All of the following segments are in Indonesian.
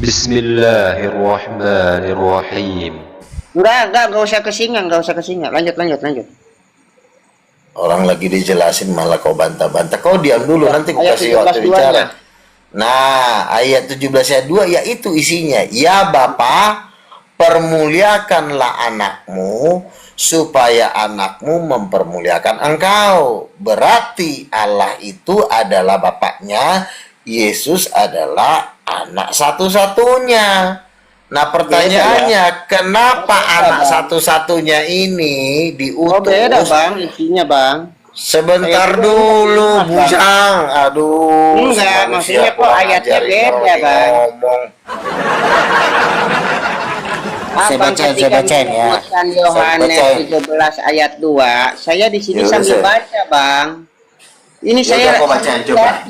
Bismillahirrahmanirrahim. Enggak usah kesingan, Lanjut. Orang lagi dijelasin malah kau bantah-bantah. Kau diam dulu, nanti Ayat kasih waktu 17 bicara. Nah, ayat 17 ayat 2 yaitu isinya. Ya Bapa, permuliakanlah anakmu supaya anakmu mempermuliakan engkau. Berarti Allah itu adalah bapaknya, Yesus adalah anak satu-satunya. Nah pertanyaannya, kenapa anak satu-satunya ini diutus? Beda bang, isinya bang. Sebentar dulu, Bujang. Aduh. Enggak, maksudnya kok ayatnya beda bang. Saya bacain ya. Yohanes 17 ayat 2. Saya di sini sambil baca bang. Ini saya kau bacain coba.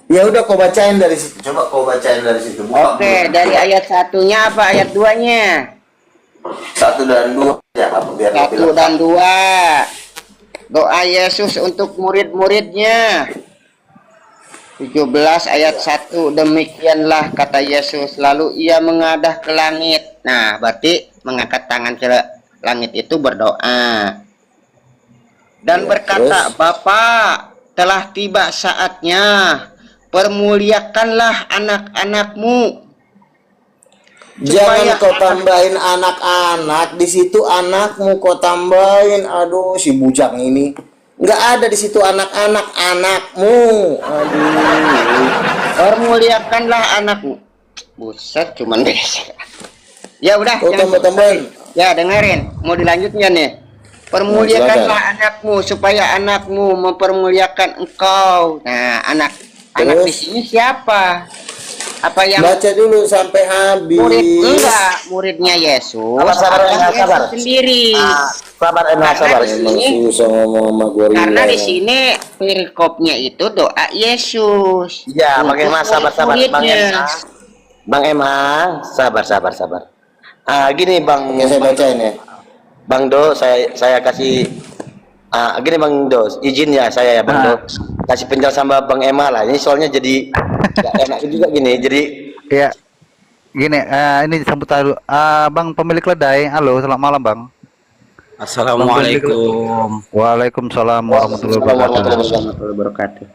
Ya udah kau bacain dari situ. Coba kau bacain dari situ. Oke, dari ayat satunya apa ayat 2-nya? 1 dan 2 ya, apa biar 1 dan 2. Doa Yesus untuk murid-muridnya. 17 ayat 1. Demikianlah kata Yesus, lalu ia mengadah ke langit. Nah, berarti mengangkat tangan ke langit itu berdoa. Dan berkata, Bapa, telah tiba saatnya, permuliakanlah anak-anakmu. Jangan kau tambahin anak-anak, di situ anakmu kau tambahin. Aduh, si bujang ini nggak ada di situ anak-anak, anakmu. Aduh, permuliakanlah anakmu. Buset, cuman desa. Ya udah, kau tambah-tambahin. Ya dengerin, mau dilanjutnya nih. Permuliakanlah anakmu supaya anakmu mempermuliakan engkau. Nah, anak di sini siapa? Apa yang baca dulu sampai habis? Muridnya Yesus. Sabar. Sendiri. Sabar. Karena di sini perikopnya itu doa Yesus. Ya, bagaimana sabar. Bang Emang, sabar. Gini Bang, saya bacain ya. Bang Do, saya kasih gini Bang Do, izin ya saya ya Bang Do, kasih penjelasan sama Bang Ema lah. Ini soalnya jadi gak enak juga gini. Jadi ya gini, ini sambut dulu. Bang pemilik ledai, halo, selamat malam Bang. Assalamualaikum. Waalaikumsalam warahmatullahi wabarakatuh.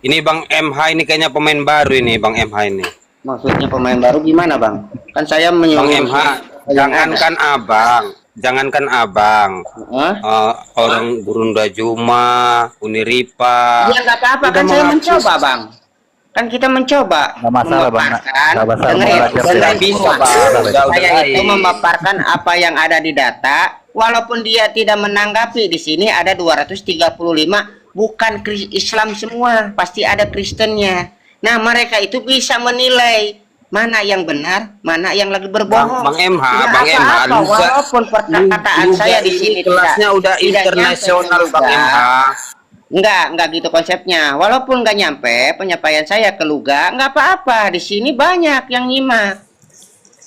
Ini Bang MH ini kayaknya pemain baru ini Bang MH ini. Maksudnya pemain baru gimana Bang? Kan saya menyuruh Bang MH, jangankan abang, orang Burunda Juma, Uniripa. Ya nggak apa-apa, kan saya mencoba Bang. Kan kita mencoba. Nggak masalah Bang. Saya itu memaparkan apa yang ada di data, walaupun dia tidak menanggapi. Di sini ada 235, bukan Islam semua, pasti ada Kristennya. Nah, mereka itu bisa menilai mana yang benar, mana yang lagi berbohong. Bang MH, walaupun perkataan saya di sini kelasnya udah internasional Bang MH. Enggak gitu konsepnya. Walaupun nggak nyampe penyampaian saya ke Luga, nggak apa-apa. Di sini banyak yang nyimak.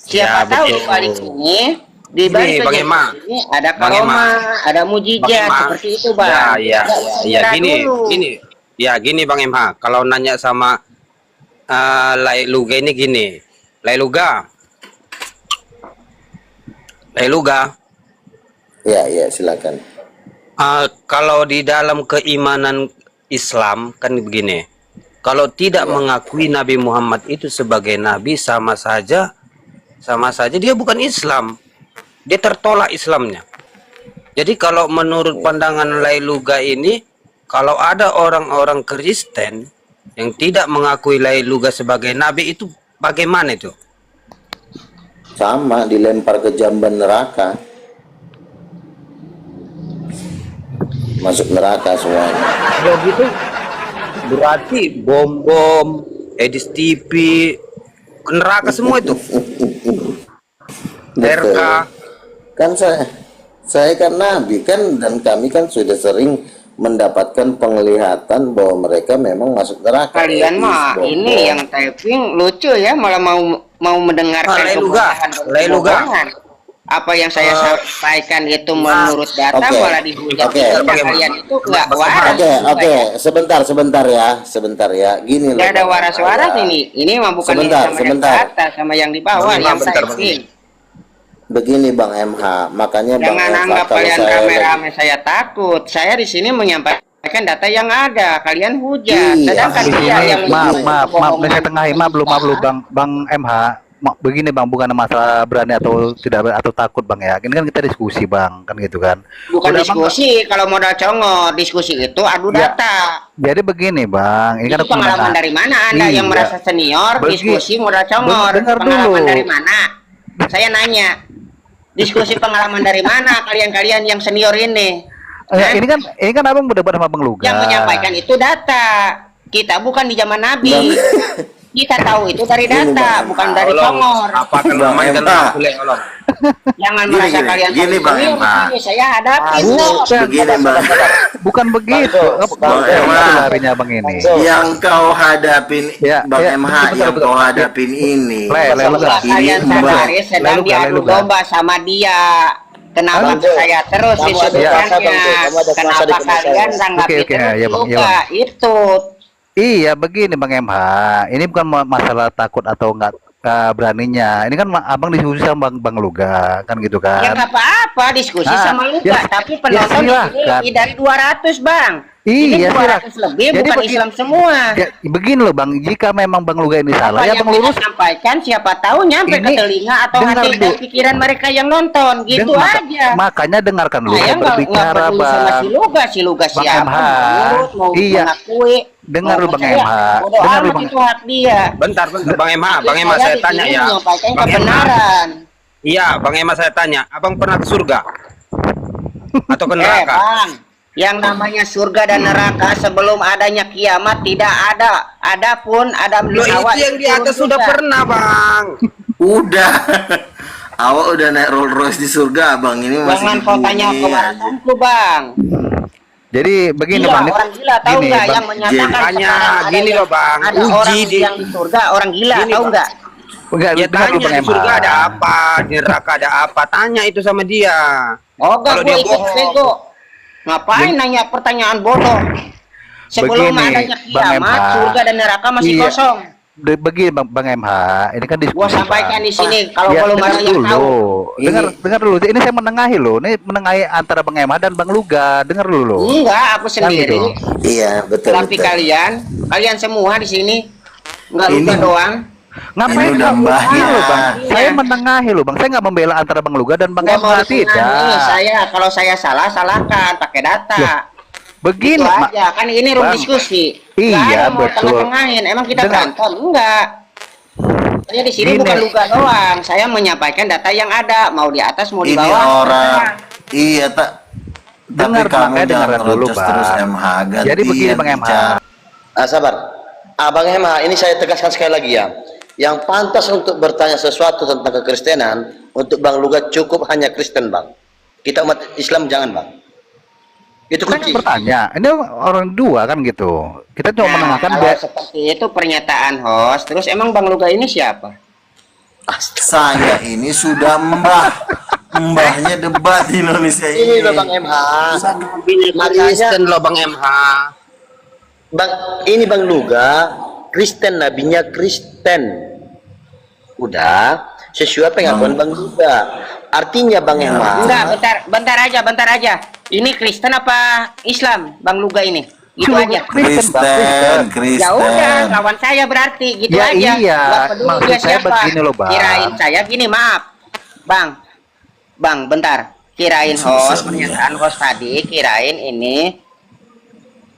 Siapa tahu di balik ini, di balik ini ada karoma, ada mujizat seperti itu Bang. Gini Bang MH, kalau nanya sama Lai Luga ini gini, Lai Luga. Ya silakan. Kalau di dalam keimanan Islam kan begini, kalau tidak mengakui Nabi Muhammad itu sebagai Nabi sama saja dia bukan Islam, dia tertolak Islamnya. Jadi kalau menurut pandangan Lai Luga ini, kalau ada orang-orang Kristen yang tidak mengakui Lai Luga sebagai Nabi itu bagaimana itu? Sama, dilempar ke jamban neraka. Masuk neraka semuanya. Kalau gitu berarti bom, edis TV, ke neraka semua itu. RK. Kan saya kan Nabi kan, dan kami kan sudah sering mendapatkan penglihatan bahwa mereka memang masuk neraka. Kalian mah ini yang typing lucu ya, malah mau mendengarkan Lai Luga. apa yang saya sampaikan itu menurut data Oke. malah dihujat. Oke. Kalian itu nggak waras. Oke, sebentar ya. Gini loh. Nggak ada Bang. waras-waras ini. Ini mah bukan Sebentar, sama sebentar. yang di atas sama yang di bawah yang saya ingin. Begini Bang MH, makanya Bang Jangan MH anggap kalau kalian saya rame-rame saya takut. Saya di sini menyampaikan data yang ada. Kalian hujat. Iya, Sedangkan Di dia sini, yang maaf, nih saya tengahin, maaf lu bang MH. Begini bang, bukan masalah berani atau tidak atau takut bang ya. Ini kan kita diskusi bang, kan gitu kan. bukan Udah, diskusi. Kalau modal congor, diskusi itu adu Ya, data. Jadi begini bang, ini kan Itu pengalaman menengah. dari mana Anda yang Iya. merasa senior diskusi modal congor? Dengar Pengalaman dulu. dari mana? Saya nanya. Diskusi pengalaman dari mana kalian-kalian yang senior ini? Hah? Ini kan abang berdebat sama bang Luga. Yang menyampaikan itu data. Kita bukan di zaman Nabi. Kita tahu itu dari data, bukan dari congor. Apa kan Bang namanya Empa. boleh Allah. Jangan Gini, merasa gini, kalian gini, paling Bang senior Empa. di sini. Saya hadapi kok. Begini Bang, Bukan begitu. Bang Emha. Larinya bang ini. yang kau hadapin Ya, Bang ya, MH, betul, yang betul. kau hadapin ini. Semoga kalian Mbak. sadari sedang Lalu, diadu Bang. domba sama dia. Kenapa Bang, saya terus kamu ada kuasa, Bang, disebutkannya? kamu ada kuasa Kenapa di Indonesia. kalian tanggapi Oke, terus ya, Bang, ya, juga? Itu Iya, begini Bang MH. Ini bukan masalah takut atau enggak beraninya. Ini kan abang diskusi sama Bang Luga, kan gitu kan. ya nggak apa-apa diskusi Nah, sama lu ya, tapi ya, penonton di sini silakan. lebih dari 200 bang. Iya, ini 200 lebih Jadi bukan begini- Islam semua. Ya, begini loh Bang, jika memang Bang Luga ini salah, Apa ya yang Bang kita lurus. sampaikan siapa tahu nyampe ke Ini- telinga atau dengar hati dan dulu. pikiran mereka yang nonton gitu aja. Makanya dengarkan dulu Saya saya nggak berbicara peduli sama Bang. si Luga Bang siapa MH. mau nurut, mau Iya. mengakui. Dengar mau dulu, Bang percaya. MH. Bodo Dengar amat dulu, Bang. itu hak dia. Bentar, Bang Emha, Bang Emha Saya saya di tanya sini ya. menyampaikan Bang Emha. kebenaran. Iya, Bang Emha saya tanya, Abang pernah ke surga? Atau ke neraka? Bang, yang namanya surga dan neraka sebelum adanya kiamat tidak ada. Adapun Adam Loh, dan Hawa itu yang di turun atas sudah juga. pernah, Bang. Udah. Awak udah naik Rolls Royce di surga, Bang. Ini masih Jangan di kau tanya bumi. kebaratanku, Bang. Jadi begini Gila, Bang, ini- orang gila tahu gini, nggak Bang. yang menyatakan Makanya, sekarang ada gini yang- loh, Bang. ada Uji orang di- yang di surga, orang gila Gini, tahu Bang. nggak? Enggak, Ya dengar dulu tanya Bang di MH. surga ada apa, di neraka ada apa, tanya itu sama dia. Oh, enggak, Kalau gue dia ikut bohong. bego. Ngapain nanya pertanyaan bodoh? Sebelum Begini, adanya Bang kiamat, MH. surga dan neraka masih Iya. kosong. Begini Bang MH, ini kan diskusi. Gua sampaikan Bang. di sini kalau Ya, belum dengar ada yang dulu. tahu. Dengar dulu. Ini saya menengahi loh. Ini menengahi antara Bang MH dan Bang Luga. Dengar dulu loh. Enggak, aku Kan sendiri. gitu. Iya, betul. Tapi betul. kalian semua di sini enggak Ini- lupa doang. Ngapain Ini udah Bang? mbahnya. Dengar loh, Bang. Iya. Saya menengahi loh Bang. Saya nggak membela antara Bang Luga dan Bang Nggak mau MH, dipengaruhi tidak. saya. Kalau saya salah, salahkan pakai data. Loh, Begini, Itu Mak. aja, kan ini room Bang. diskusi. Iya, Nggak ada mau betul. tengah-tengahin. Emang kita Dengar. berantem? Enggak. Saya di sini Gini. bukan luka doang. Saya menyampaikan data yang ada, mau di atas mau di Ini bawah. orang. terserah. Iya, tak. Dengar, Tapi kamu makanya jangan dengarkan dulu, terus Bang. terus MH. Jadi begini, gantian Bang MH. bicara. Sabar. Bang Emha, ini saya tegaskan sekali lagi ya. Yang pantas untuk bertanya sesuatu tentang kekristenan, untuk Bang Luga cukup hanya Kristen, Bang. Kita umat Islam jangan, Bang. Itu Saya kunci. kan bertanya. Ini orang dua kan gitu. Kita cuma menengahkan kalau seperti itu pernyataan host. Terus emang Bang Luga ini siapa? Saya ini sudah mbahnya debat di Indonesia Ini ini. loh Bang Emha. Makanya Kristen loh Bang Emha. Ini Bang Luga, Kristen, nabinya Kristen. Udah, sesuai pengakuan Bang Luga. Artinya Bang Emha. Enggak, bentar aja. Ini Kristen apa Islam, Bang Luga ini? Gitu aja. Kristen. Ya udah, lawan saya berarti gitu Ya aja. iya, Nggak peduli maksud dia saya siapa. begini loh, Bang. Kirain saya gini, maaf. Bang, bentar. Kirain host, pernyataan host tadi, kirain ini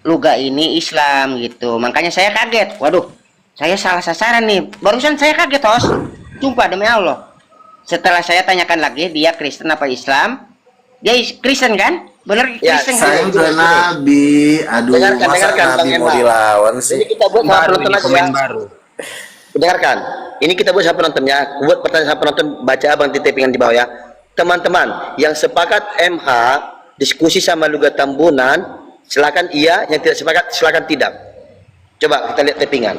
Luga ini Islam gitu. Makanya saya kaget. Waduh, saya salah sasaran nih. Barusan saya kaget host. Sumpah demi Allah. Setelah saya tanyakan lagi, dia Kristen apa Islam? Dia Kristen kan? Bener Ya, Kristen Saya kan? udah nabi. Aduh, Dengarkan, masa dengarkan, nabi Bang mau Emha. dilawan sih? Ini kita buat sama Baru penonton ini aja. pemain baru. Dengarkan. Ini kita buat sama penontonnya. Buat pertanyaan sama penonton, baca abang di tapingan di bawah ya. Teman-teman yang sepakat MH diskusi sama Luga Tambunan, silakan iya. Yang tidak sepakat silakan tidak. Coba kita lihat tapingan.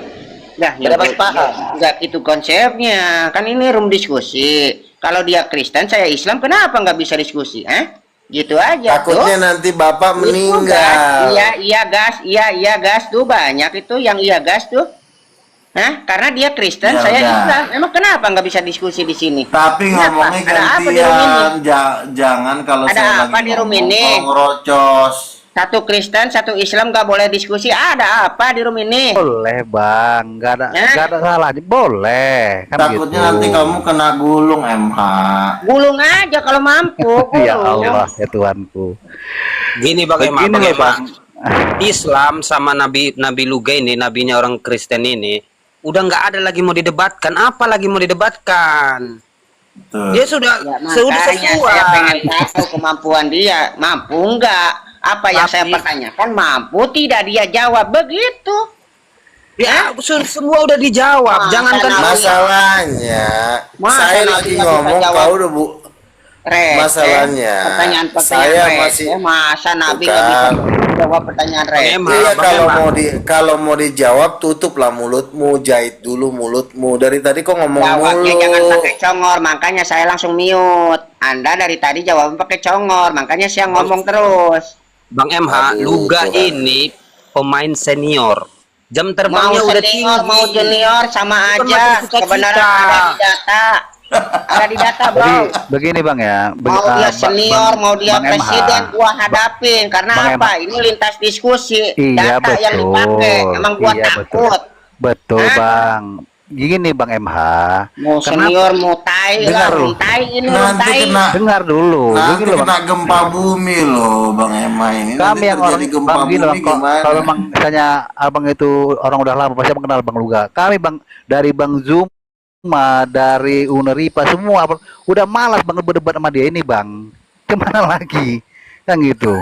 Nah, Beda pasti paham. enggak gitu konsepnya. Kan ini room diskusi. Kalau dia Kristen, saya Islam, kenapa nggak bisa diskusi? Gitu aja. Takutnya tuh. nanti Bapak Itu gas. meninggal. Iya gas, iya gas tuh banyak itu yang iya gas tuh. Karena dia Kristen, Ya saya udah. Islam. Emang kenapa nggak bisa diskusi di sini? Tapi Kenapa? ngomongnya Ada apa di room ini? gantian. Jangan kalau Ada saya apa lagi di room ngomong ini? kalau ngerocos. Satu Kristen, satu Islam nggak boleh diskusi. Ada apa di room ini? Boleh bang, nggak ada salahnya, boleh kan Takutnya gitu. nanti kamu kena gulung MH. Gulung aja kalau mampu. Ya gulung. Allah ya Tuhanku. Gini Bang Ema, Begini Bang loh Ema. bang. Islam sama Nabi Luga ini, nabinya orang Kristen ini, udah nggak ada lagi mau didebatkan. Apa lagi mau didebatkan? Tuh. Dia sudah Ya, sudah makanya sesuai. saya pengen tahu kemampuan dia. Mampu nggak? Apa yang saya Tapi- pertanyakan mampu tidak dia jawab begitu. Ya, semua udah dijawab. Masa Jangankan Nabi- Masalahnya, Masa saya Nabi lagi nggak bisa ngomong, jawab? kau udah bu. Receh. Masalahnya, Pertanyaan saya receh. masih- Masa Nabi nggak bisa Bukan. jawab pertanyaan receh. Emang. Iya, Bang, kalau mau dijawab tutuplah mulutmu, jahit dulu mulutmu. Dari tadi kok ngomong Jawabnya mulu. jangan pakai congor, makanya saya langsung mute. Anda dari tadi jawab pakai congor, makanya saya ngomong terus. Bang MH, Aduh, Luga Tuhan. ini pemain senior. Jam Mau terbangnya udah senior, tinggi. mau junior sama Bukan aja. macam cita-cita. Kebenaran ada di data. Ada di data, Jadi Bang. begini bang ya. Mau dia senior, mau dia Bang MH. presiden, gua hadapin. Karena Bang apa? MH. Ini lintas diskusi. Iya Data yang betul. dipakai. Emang gua Iya takut. Betul Hah? bang. Gini bang MH. Mau Kenapa- senior, mau tai Dengar lah. lu. Tai ini, Nanti tai. kena, Dengar dulu. nanti Begini loh, kena Bang. gempa bumi loh, Bang Ema ini. Kami Nanti yang orang terjadi gempa bang gini bumi bang, gimana? kalau memang misalnya abang itu orang udah lama pasti abang kenal bang Luga. Kami bang dari bang Zuma, dari Uneripa semua Bang, udah malas bang berdebat sama dia ini bang. Kemana lagi kan gitu.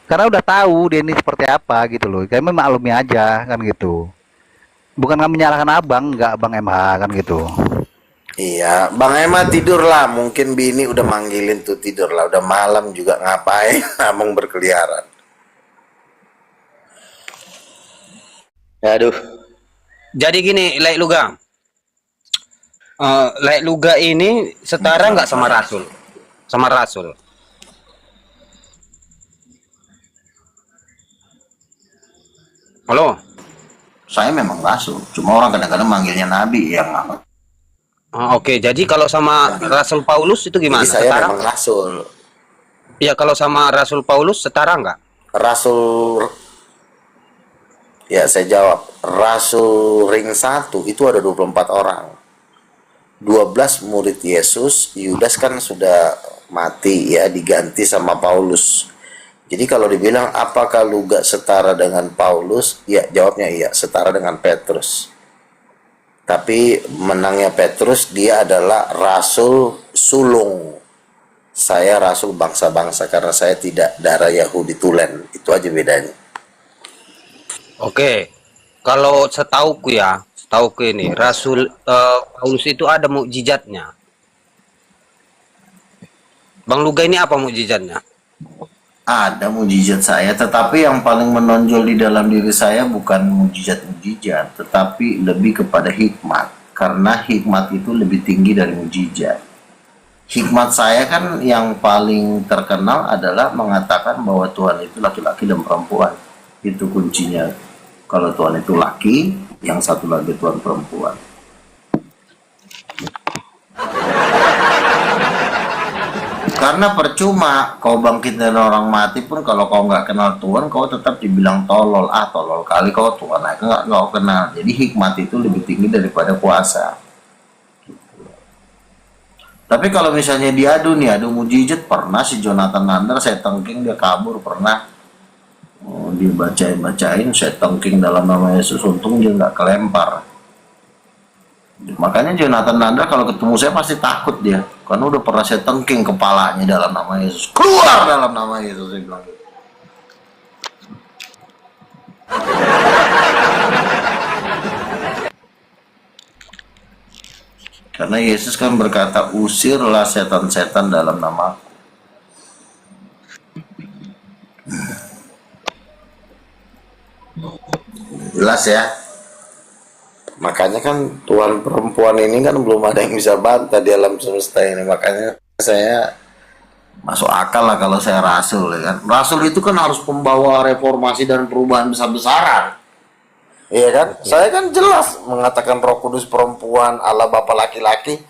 Karena udah tahu dia ini seperti apa gitu loh. Kami maklumi aja kan gitu. Bukan kami menyalahkan abang, nggak bang MH kan gitu. Iya, Bang Ema tidurlah. Mungkin bini udah manggilin tuh tidurlah. Udah malam juga ngapain? Abang berkeliaran. Aduh. Jadi gini, Laik Luga. Laik Luga ini setara nggak sama Rasul? Sama Rasul. Halo? Saya memang rasul. Cuma orang kadang-kadang manggilnya nabi yang nggak. Oke, jadi kalau sama Rasul Paulus itu gimana? Jadi saya Setara? memang rasul. Ya, kalau sama Rasul Paulus setara nggak? Rasul. Ya, saya jawab. Rasul ring 1 itu ada 24 orang. 12 murid Yesus. Yudas kan sudah mati ya, diganti sama Paulus. Jadi kalau dibilang apakah Luga setara dengan Paulus? Ya, jawabnya iya, setara dengan Petrus. Tapi menangnya Petrus, dia adalah rasul sulung. Saya rasul bangsa-bangsa karena saya tidak darah Yahudi tulen. Itu aja bedanya. Oke. Kalau setauku ini Rasul Paulus itu ada mukjizatnya. Bang Luga ini apa mukjizatnya? Ada mujizat saya, tetapi yang paling menonjol di dalam diri saya bukan mujizat-mujizat, tetapi lebih kepada hikmat. Karena hikmat itu lebih tinggi dari mujizat. Hikmat saya kan yang paling terkenal adalah mengatakan bahwa Tuhan itu laki-laki dan perempuan. Itu kuncinya. Kalau Tuhan itu laki, yang satu lagi Tuhan perempuan. Karena percuma kau bangkit dari orang mati pun kalau kau nggak kenal Tuhan, kau tetap dibilang tolol. Tolol kali kau Tuhan, nggak kau kenal. Jadi hikmat itu lebih tinggi daripada kuasa. Tapi kalau misalnya diadu nih, adu mujizat, pernah si Jonathan Nander saya tengking dia kabur, pernah dibacain saya tengking dalam nama Yesus, untung dia nggak kelempar. Makanya Jonathan Nander kalau ketemu saya pasti takut dia, karena udah pernah saya tengking kepalanya dalam nama Yesus, keluar dalam nama Yesus, saya bilang gitu. Karena Yesus kan berkata, usirlah setan-setan dalam namaku. jelas ya. Makanya kan Tuhan perempuan ini kan belum ada yang bisa bantah di alam semesta ini. Makanya saya masuk akal lah kalau saya rasul ya kan. Rasul itu kan harus pembawa reformasi dan perubahan besar-besaran. Iya kan? Saya kan jelas mengatakan Roh Kudus perempuan, Allah Bapa laki-laki.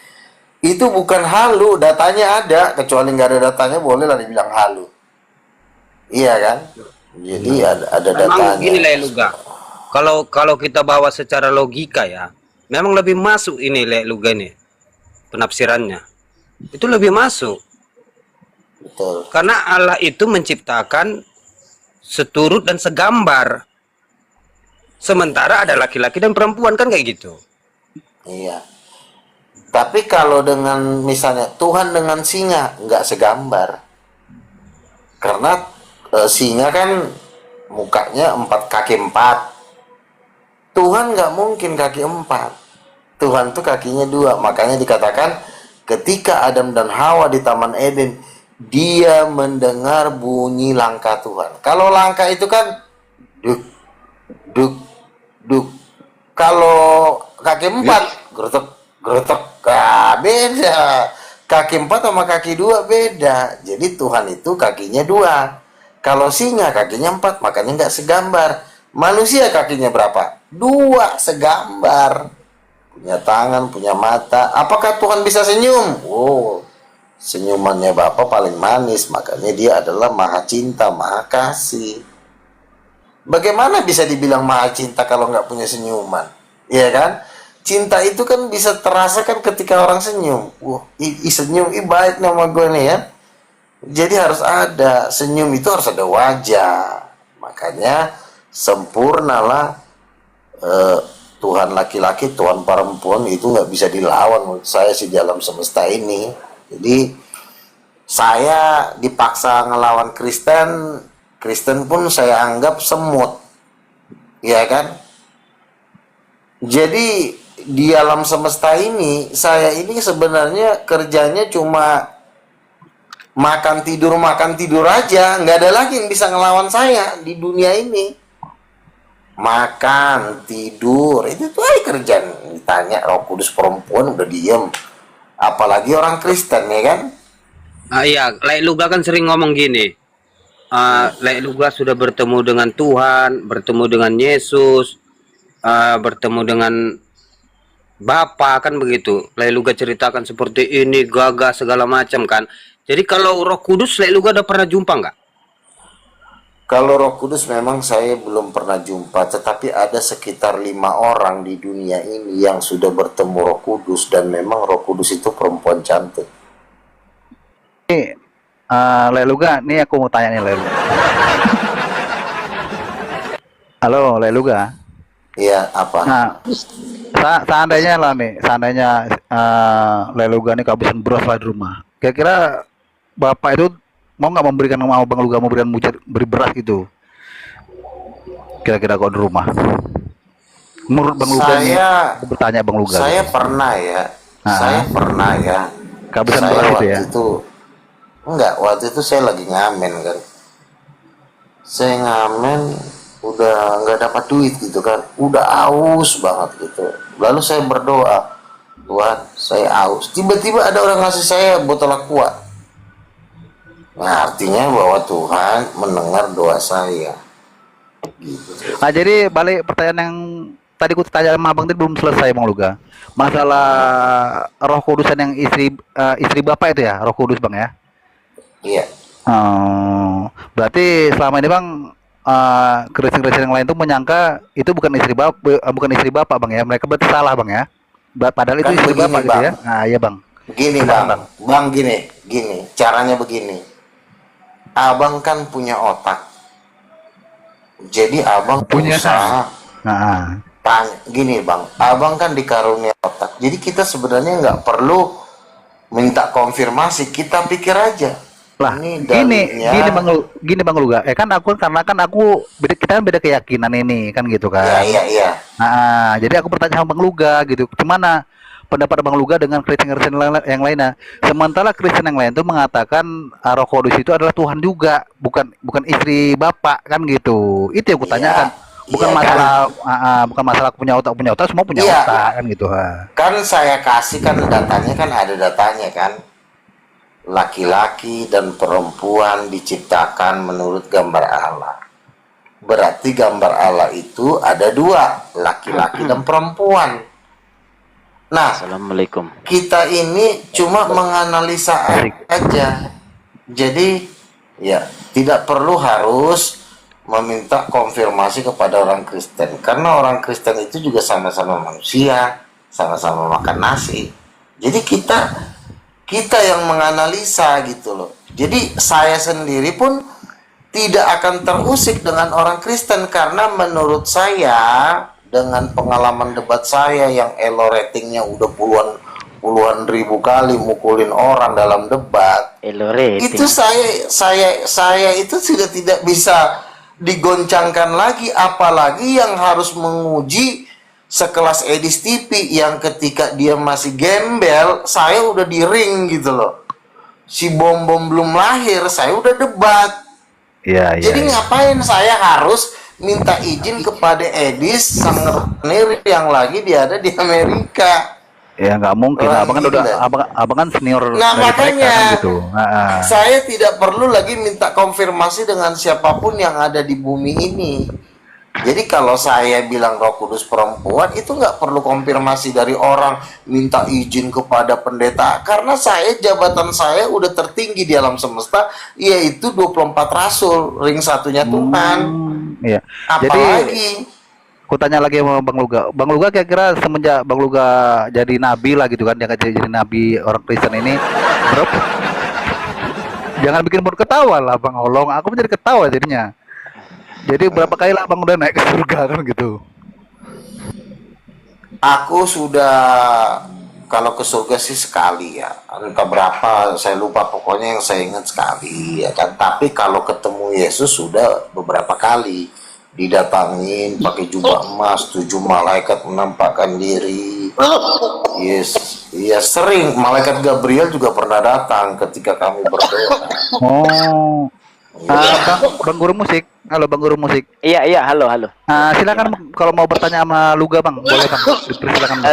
Itu bukan halu, datanya ada. Kecuali nggak ada datanya boleh lah dibilang halu. Iya kan? Jadi ada Memang datanya. gini lah Luga. Kalau kita bawa secara logika ya, memang lebih masuk ini Luga ini penafsirannya. Itu lebih masuk. Betul. Karena Allah itu menciptakan seturut dan segambar. Sementara ada laki-laki dan perempuan kan kayak gitu. Iya. Tapi kalau dengan misalnya Tuhan dengan singa nggak segambar. Karena singa kan mukanya 4 kaki 4. Tuhan nggak mungkin kaki 4. Tuhan tuh kakinya 2. Makanya dikatakan ketika Adam dan Hawa di Taman Eden, dia mendengar bunyi langkah Tuhan. Kalau langkah itu kan duk, duk, duk. Kalau kaki 4, geretek, geretek. Beda. Kaki 4 sama kaki 2 beda. Jadi Tuhan itu kakinya 2. Kalau singa kakinya 4, makanya nggak segambar. Manusia kakinya berapa? 2, segambar. Punya tangan, punya mata. Apakah Tuhan bisa senyum? Oh, senyumannya Bapa paling manis. Makanya dia adalah maha cinta, maha kasih. Bagaimana bisa dibilang maha cinta kalau nggak punya senyuman? Iya kan? Cinta itu kan bisa terasakan ketika orang senyum. Wah, senyum, baik nama gue nih ya. Jadi harus ada. Senyum itu harus ada wajah. Makanya sempurnalah Tuhan laki-laki, Tuhan perempuan itu nggak bisa dilawan menurut saya sih di alam semesta ini. Jadi saya dipaksa ngelawan Kristen, Kristen pun saya anggap semut, ya kan? Jadi di alam semesta ini saya ini sebenarnya kerjanya cuma makan tidur aja, nggak ada lagi yang bisa ngelawan saya di dunia ini. Makan, tidur, itu tuh aja kerjaan. Ditanya Roh Kudus perempuan udah diem. Apalagi orang Kristen ya kan? Iya, Luga kan sering ngomong gini. Luga sudah bertemu dengan Tuhan, bertemu dengan Yesus, bertemu dengan Bapa kan begitu. Luga ceritakan seperti ini, gagah segala macam kan. Jadi kalau Roh Kudus Luga udah pernah jumpa nggak? Kalau Roh Kudus memang saya belum pernah jumpa, tetapi ada sekitar 5 orang di dunia ini yang sudah bertemu Roh Kudus, dan memang Roh Kudus itu perempuan cantik. Leluga, nih aku mau tanya nih Leluga. Halo Leluga. Iya, apa? Nah, seandainya lah nih, seandainya Leluga nih kehabisan beras lah di rumah. Kira-kira Bapak itu mau nggak memberikan, mau Bang Luga memberikan mujizat beri beras gitu? Kira-kira kau di rumah. Menurut Bang Luga nih, aku bertanya Bang Luga. Saya pernah ya. Saya pernah ya. Kehabisan Saya beras itu waktu ya? itu enggak, waktu itu saya lagi ngamen kan. Saya ngamen udah nggak dapat duit gitu kan. Udah aus banget gitu. Lalu saya berdoa, Tuhan, saya aus. Tiba-tiba ada orang ngasih saya botol aqua. Nah, artinya bahwa Tuhan mendengar doa saya. Gitu. Nah, jadi balik pertanyaan yang tadi ku tanya sama Abang tadi belum selesai Bang Luga. Masalah Roh Kudusan yang istri Bapak itu ya, Roh Kudus Bang ya? Iya. Berarti selama ini Bang Kristen-Kristen yang lain tuh menyangka itu bukan istri Bapak Bang ya. Mereka berarti salah Bang ya. Padahal itu Kan istri begini, Bapak gitu Bang. ya. Nah, iya Bang. Gini bang, gini, caranya begini. Abang kan punya otak, jadi abang Punya. berusaha. Nah, Tanya, gini bang, abang kan dikarunia otak, jadi kita sebenarnya nggak perlu minta konfirmasi, kita pikir aja. lah Ini gini Bang Luga. Kan karena aku kita kan beda keyakinan ini kan gitu kan. Iya. Nah, jadi aku bertanya sama Bang Luga gitu. Gimana pendapat Bang Luga dengan Kristen yang lainnya? Sementara Kristen yang lain tuh mengatakan Roh Kudus itu adalah Tuhan juga, bukan istri Bapak kan gitu. Itu yang aku tanyakan. Bukan Iya masalah bukan masalah punya otak semua punya Iya. otak kan gitu. Kan saya kasih kan datanya, kan ada datanya kan. Laki-laki dan perempuan diciptakan menurut gambar Allah. Berarti gambar Allah itu ada dua, laki-laki dan perempuan. Nah, Assalamualaikum. kita ini cuma menganalisa aja. Jadi ya tidak perlu harus meminta konfirmasi kepada orang Kristen, karena orang Kristen itu juga sama-sama manusia, sama-sama makan nasi. Jadi kita yang menganalisa gitu loh. Jadi saya sendiri pun tidak akan terusik dengan orang Kristen, karena menurut saya dengan pengalaman debat saya yang elo ratingnya udah puluhan ribu kali mukulin orang dalam debat, Elo rating. itu saya itu sudah tidak bisa digoncangkan lagi, apalagi yang harus menguji sekelas Edis TV yang ketika dia masih gembel saya udah di ring gitu loh. Si bom belum lahir saya udah debat. Iya, Jadi ngapain saya harus minta izin kepada Edis sang renir yang lagi dia ada di Amerika? Ya nggak mungkin. Orang Abang kan gila. abang kan senior Nah, dari mereka makanya kan gitu. saya tidak perlu lagi minta konfirmasi dengan siapapun yang ada di bumi ini. Jadi kalau saya bilang Roh Kudus perempuan, itu nggak perlu konfirmasi dari orang, minta izin kepada pendeta, karena jabatan saya udah tertinggi di alam semesta, yaitu 24 rasul, ring satunya Tuhan. Iya. Apalagi Aku tanya lagi sama Bang Luga. Bang Luga kira-kira semenjak Bang Luga jadi nabi lah gitu kan, dia jadi nabi orang Kristen ini, berapa? Jangan bikin buat ketawa lah Bang Olong. Aku menjadi ketawa jadinya. Jadi berapa kali lah Bang udah naik ke surga kan gitu? aku sudah, kalau ke surga sih sekali ya, entah berapa saya lupa, pokoknya yang saya ingat sekali ya kan. Tapi kalau ketemu Yesus sudah beberapa kali, didatangin pakai jubah emas, 7 malaikat menampakkan diri. Yes, iya sering. Malaikat Gabriel juga pernah datang ketika kami berdoa. Oh. Bang Guru Musik. Halo Bang Guru Musik. Iya, halo. Silakan Bang, kalau mau bertanya sama Luga Bang, boleh Bang. Silakan Bang.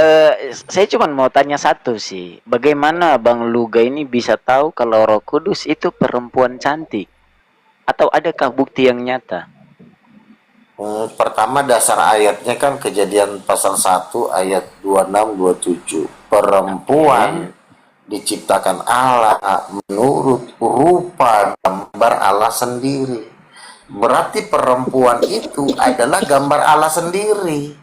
Saya cuma mau tanya satu sih. Bagaimana Bang Luga ini bisa tahu kalau Roh Kudus itu perempuan cantik? Atau adakah bukti yang nyata? Pertama dasar ayatnya kan Kejadian pasal 1 ayat 26-27. Perempuan diciptakan Allah menurut rupa gambar Allah sendiri. Berarti perempuan itu adalah gambar Allah sendiri.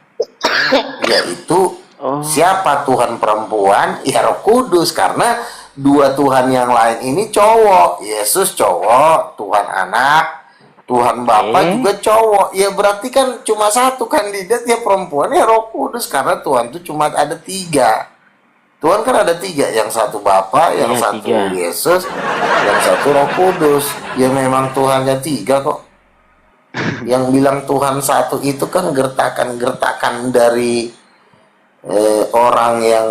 Yaitu siapa Tuhan perempuan? Ya Roh Kudus, karena dua Tuhan yang lain ini cowok. Yesus cowok, Tuhan anak, Tuhan Bapa juga cowok. Ya berarti kan cuma satu kandidat, ya perempuan ya Roh Kudus, karena Tuhan itu cuma ada 3. Tuhan kan ada 3, yang satu Bapa, yang satu 3. Yesus, yang satu Roh Kudus. Ya memang Tuhannya 3 kok. Yang bilang Tuhan satu itu kan gertakan-gertakan dari orang yang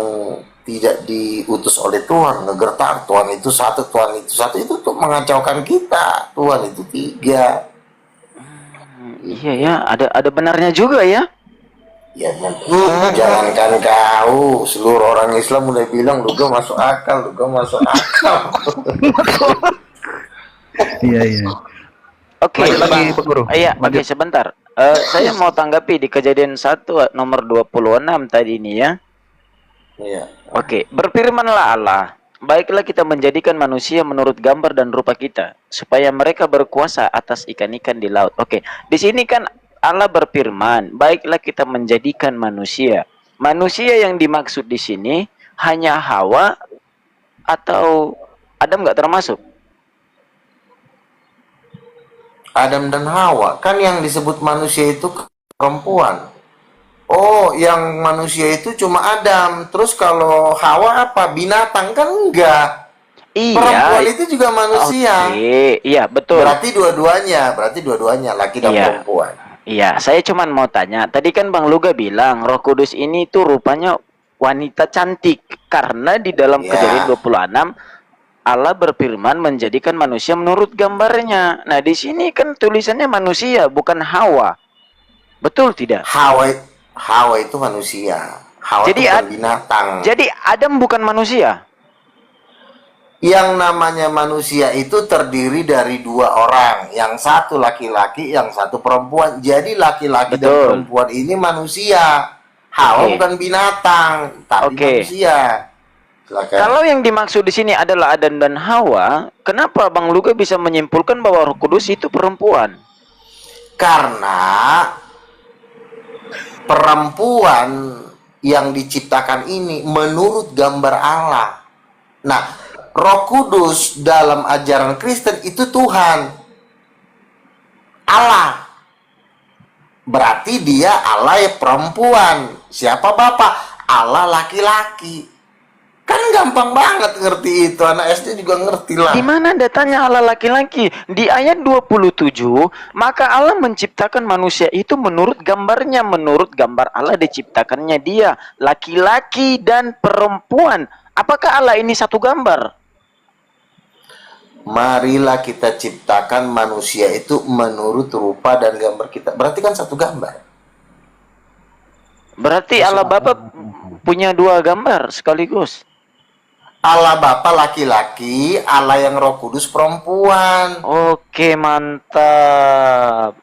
tidak diutus oleh Tuhan, ngegertak Tuhan itu satu itu untuk mengacaukan kita. Tuhan itu 3. Iya ya, ada benarnya juga ya. Ya jangankan kau, seluruh orang Islam udah bilang Luga masuk akal. Iya. Oke, Lanjut lagi, Bang. Pak Guru. Iya, Lanjut. oke sebentar. Saya mau tanggapi di Kejadian 1 nomor 26 tadi ini ya. Iya. Oke, berfirmanlah Allah, baiklah kita menjadikan manusia menurut gambar dan rupa kita, supaya mereka berkuasa atas ikan-ikan di laut. Oke, di sini kan Allah berfirman, baiklah kita menjadikan manusia. Manusia yang dimaksud di sini hanya Hawa atau Adam nggak termasuk? Adam dan Hawa kan yang disebut manusia itu perempuan. Oh, yang manusia itu cuma Adam. Terus kalau Hawa apa? Binatang kan enggak. Iya. Perempuan itu juga manusia. Oke, iya betul. Berarti dua-duanya laki dan Iya. perempuan. Iya, saya cuman mau tanya. Tadi kan Bang Luga bilang Roh Kudus ini tuh rupanya wanita cantik, karena di dalam Ya. Kejadian 26 Allah berfirman menjadikan manusia menurut gambarnya. Nah, di sini kan tulisannya manusia, bukan Hawa. Betul tidak? Hawa itu manusia. Hawa Jadi itu bukan binatang. Jadi Adam bukan manusia. Yang namanya manusia itu terdiri dari dua orang, yang satu laki-laki, yang satu perempuan. Jadi laki-laki dan Betul. perempuan ini manusia. Hawa Oke. bukan binatang, tapi Oke. manusia. Silakan. Kalau yang dimaksud di sini adalah Adam dan Hawa, kenapa Bang Luga bisa menyimpulkan bahwa Roh Kudus itu perempuan? Karena perempuan yang diciptakan ini menurut gambar Allah. Nah, Roh Kudus dalam ajaran Kristen itu Tuhan, Allah. Berarti dia Allah ya perempuan. Siapa Bapak? Allah laki-laki. Kan gampang banget ngerti itu. Anak SD juga ngerti lah. Di mana datanya Allah laki-laki? Di ayat 27, maka Allah menciptakan manusia itu menurut gambarnya, menurut gambar Allah diciptakannya dia, laki-laki dan perempuan. Apakah Allah ini satu gambar? Marilah kita ciptakan manusia itu menurut rupa dan gambar kita. Berarti kan satu gambar. Berarti Allah Bapa punya dua gambar sekaligus. Allah Bapa laki-laki, Allah yang Roh Kudus perempuan. Oke, mantap.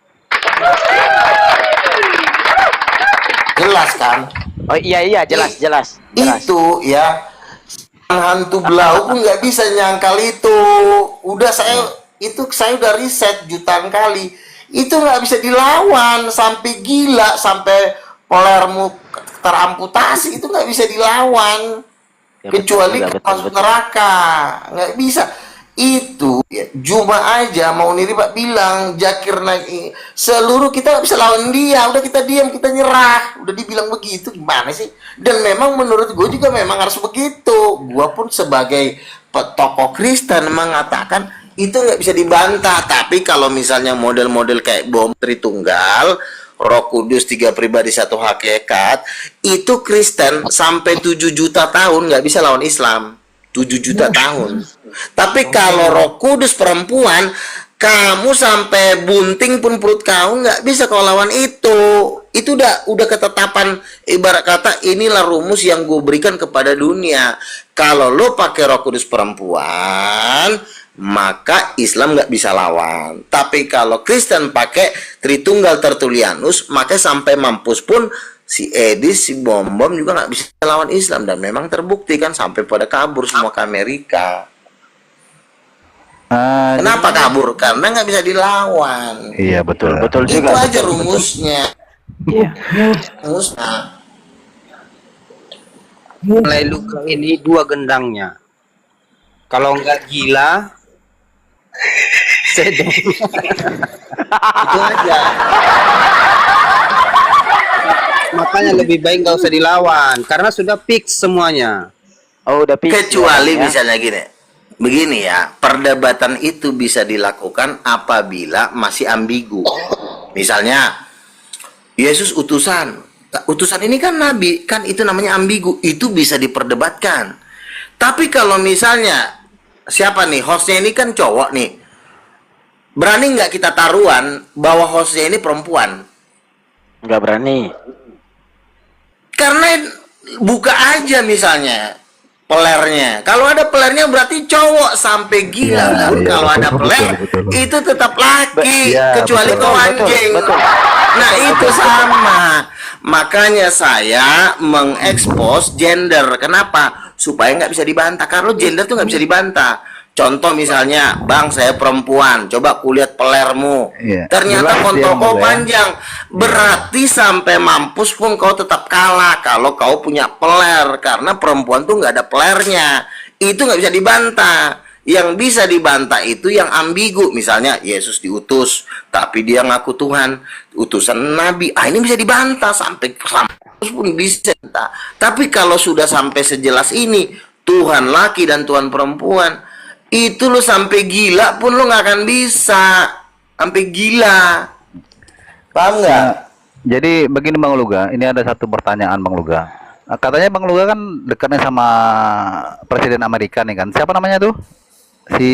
Jelas kan? Oh iya, jelas. Itu ya, hantu belau pun nggak bisa nyangkal itu. Udah saya udah riset jutaan kali. Itu nggak bisa dilawan, sampai gila, sampai polermu teramputasi, itu nggak bisa dilawan. Ya, Kecuali betul, masuk betul. neraka, nggak bisa. Itu ya, Juma aja mau niri Pak bilang Jakir naik, seluruh kita nggak bisa lawan dia. Udah kita diam, kita nyerah. Udah dibilang begitu, gimana sih? Dan memang menurut gue juga memang harus begitu. Gue pun sebagai tokoh Kristen mengatakan itu nggak bisa dibantah. Tapi kalau misalnya model-model kayak bom Tritunggal, Roh Kudus, 3 pribadi 1 hakikat, itu Kristen sampai 7 juta tahun nggak bisa lawan Islam. 7 juta tahun. Tapi kalau Roh Kudus perempuan, kamu sampai bunting pun perut kau nggak bisa kau lawan itu. Itu udah ketetapan, ibarat kata inilah rumus yang gue berikan kepada dunia. Kalau lo pakai Roh Kudus perempuan, maka Islam nggak bisa lawan. Tapi kalau Kristen pakai Tritunggal Tertulianus, maka sampai mampus pun si Edis, si Bom juga nggak bisa lawan Islam. Dan memang terbukti kan sampai pada kabur semua ke Amerika. Kenapa kabur? Karena nggak bisa dilawan. Iya betul. Betul Itu juga. aja rumusnya. Iya. Rumusnya. Mulai luka ini 2 gendangnya. Kalau nggak gila, sedang. Itu aja. Makanya lebih baik nggak usah dilawan, karena sudah fix semuanya. Oh, udah fix. Kecuali ya. misalnya gini. Begini ya, perdebatan itu bisa dilakukan apabila masih ambigu. Misalnya, Yesus utusan. Utusan ini kan nabi, kan itu namanya ambigu. Itu bisa diperdebatkan. Tapi kalau misalnya, siapa nih, hostnya ini kan cowok nih. Berani nggak kita taruhan bahwa hostnya ini perempuan? Nggak berani. Karena buka aja misalnya pelernya. Kalau ada pelernya berarti cowok sampai gila. Iya, Pun iya, kalau betul, ada betul, peler betul. itu tetap laki. Iya, Kecuali betul, kau betul, anjing. betul. Nah itu sama. Makanya saya mengekspos gender. Kenapa? Supaya nggak bisa dibantah. Kalau gender tuh nggak bisa dibantah. Contoh misalnya, Bang saya perempuan, coba kulihat pelermu. Iya, Ternyata jelas dia kontol kau mulai. panjang. Berarti sampai mampus pun kau tetap kalah kalau kau punya peler. Karena perempuan tuh nggak ada pelernya. Itu nggak bisa dibantah. Yang bisa dibantah itu yang ambigu. Misalnya Yesus diutus, tapi dia ngaku Tuhan, utusan Nabi. Ah ini bisa dibantah sampai pun bisa. Tapi kalau sudah sampai sejelas ini, Tuhan laki dan Tuhan perempuan, itu lo sampai gila pun lo nggak akan bisa. Sampai gila. Paham nggak? Nah, jadi begini Bang Luga, ini ada satu pertanyaan Bang Luga. Katanya Bang Luga kan dekatnya sama Presiden Amerika nih kan. Siapa namanya tuh? Si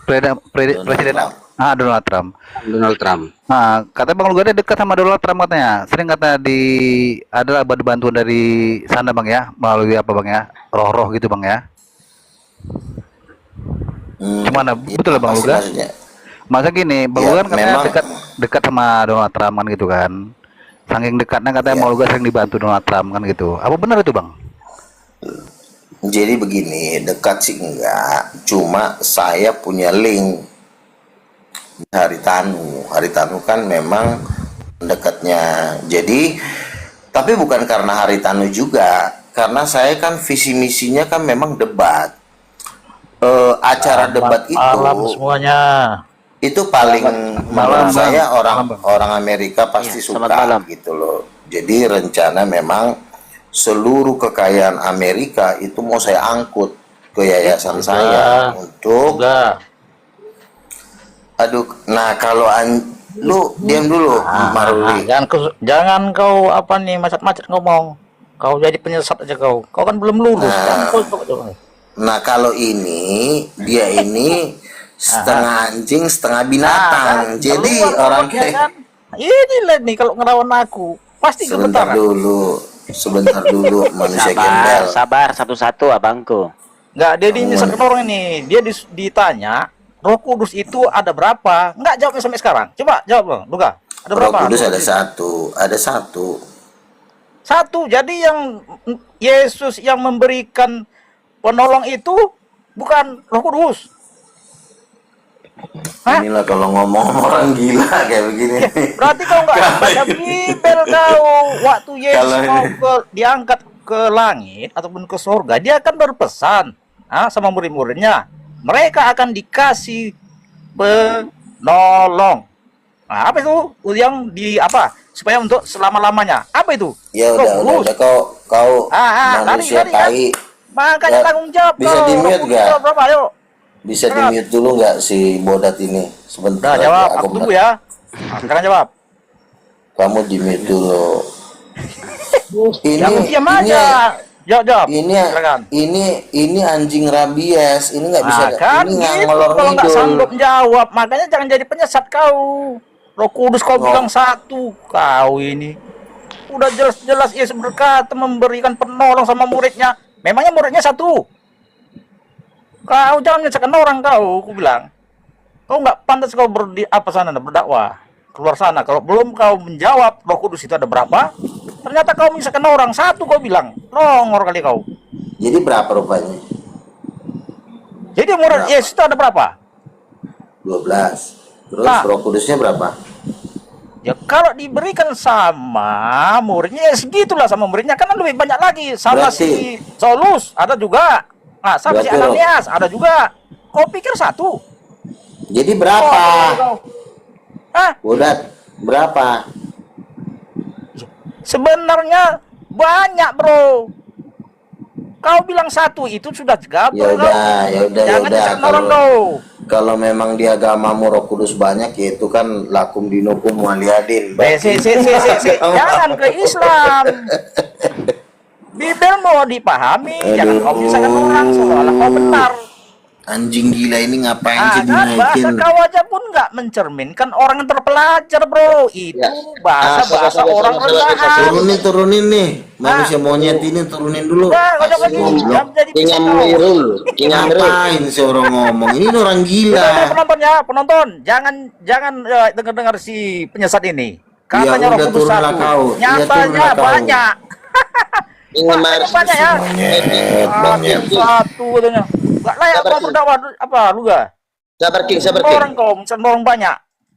Presiden Donald Trump. Donald Trump. Nah, katanya Bang Luga dia dekat sama Donald Trump katanya. Sering katanya adalah bantuan dari sana Bang ya, melalui apa Bang ya? Roh-roh gitu Bang ya. Gimana? Ya, Betul ya Bang apa sih Luga? maksudnya? Masa gini, Bang Ya, Luga kan katanya memang dekat sama Donald Trump kan gitu kan. Saking dekatnya katanya ya. Bang Luga sering dibantu Donald Trump kan gitu. Apa benar itu Bang? Jadi begini, dekat sih enggak, cuma saya punya link Haritanu. Haritanu kan memang dekatnya. Jadi, tapi bukan karena Haritanu juga, karena saya kan visi misinya kan memang debat. Acara debat Malam itu semuanya. paling menurut Bang. saya Malam, Bang. orang Amerika pasti Iya, selamat malam. suka gitu loh. Jadi rencana memang seluruh kekayaan Amerika itu mau saya angkut ke yayasan saya untuk Enggak. aduh. Nah kalau lu diam dulu Maruli. Jangan kau apa nih macet-macet ngomong. Kau jadi penyesat aja kau. Kau kan belum lulus. Jangan kau coba. Nah kalau ini dia ini setengah anjing setengah binatang. Jadi orang ya kan? Ini lah nih kalau ngelawan aku pasti sebentar dulu manusia gembel. Sabar satu-satu abangku. Enggak, dia dinyesatkan orang ini. Dia ditanya, Roh Kudus itu ada berapa? Enggak jawabnya sampai sekarang. Coba jawab Bang, Luka. Ada Roh berapa? Kudus ada satu. Satu. Jadi yang Yesus yang memberikan penolong itu bukan Roh Kudus. Hah? Inilah kalau ngomong orang gila kayak begini. Berarti kau nggak baca Bible kau. Waktu Yesus mau diangkat ke langit ataupun ke surga, dia akan berpesan sama murid-muridnya. Mereka akan dikasih penolong. Nah, apa itu? Yang supaya untuk selama-lamanya. Apa itu? Ya udah kau manusia lari, kan? tai. Makanya Ya, tanggung jawab. bisa kau. di-mute Roh Kudus nggak? jawab berapa? Ayo. Bisa di-mute dulu nggak si bodat ini? Sebentar Nah, aja, jawab. Aku tunggu ya. Nah, sekarang jawab. Kamu di-mute dulu. Jangan diam aja. Jawab. Silakan. ini anjing rabies. Ini nggak bisa. Kan Ini gitu, ngalor kalau nggak ngidul. sanggup jawab, makanya jangan jadi penyesat kau. Roh Kudus kau bilang satu, kau ini. Udah jelas-jelas Yesus berkata memberikan penolong sama muridnya. Memangnya muridnya satu. Kau jangan menyesatkan orang kau, aku bilang. Kau nggak pantas kau berdakwah. Keluar sana, kalau belum kau menjawab Roh Kudus itu ada berapa, ternyata kau menyesatkan orang satu, kau bilang. Rongor kali kau. Jadi berapa rupanya? Jadi murid Yesus itu ada berapa? 12. Terus Nah. Roh Kudusnya berapa? Ya kalau diberikan sama muridnya ya segitulah sama muridnya, kan lebih banyak lagi sama Berarti- si Saulus ada juga. Nah, sama si Berarti Ananias ada juga. Kau pikir satu? Jadi berapa? Oh, Hah? Bodat, berapa? Sebenarnya banyak, Bro. Kau bilang satu itu sudah gabung. Ya udah. Jangan disangka orang kau. Kalau memang di agamamu Roh Kudus banyak, ya itu kan lakum dinukum waliyadin. Si. Jangan ke Islam. Bibel mau dipahami, jangan kau misalkan orang seolah kau benar. Anjing gila ini ngapain sih Kan bahasa dinaikin? kau aja pun nggak mencerminkan orang yang terpelajar, Bro. Itu bahasa orang rendahan. Turunin nih. Manusia monyet ini turunin dulu. Nah, kau jangan gini, jangan jadi pisau kau. Ngapain sih orang ngomong? Ini orang gila. Udah, penonton ya, penonton, jangan dengar si penyesat ini. Katanya Roh udah, Kudus turunlah satu, kau. Iya, nyatanya turunlah kau. banyak. Makanya banyak ya. Monyet. Satu katanya. Gak layak kau berdakwah apa lu gak? Sabar King. Orang kau, misalnya orang banyak.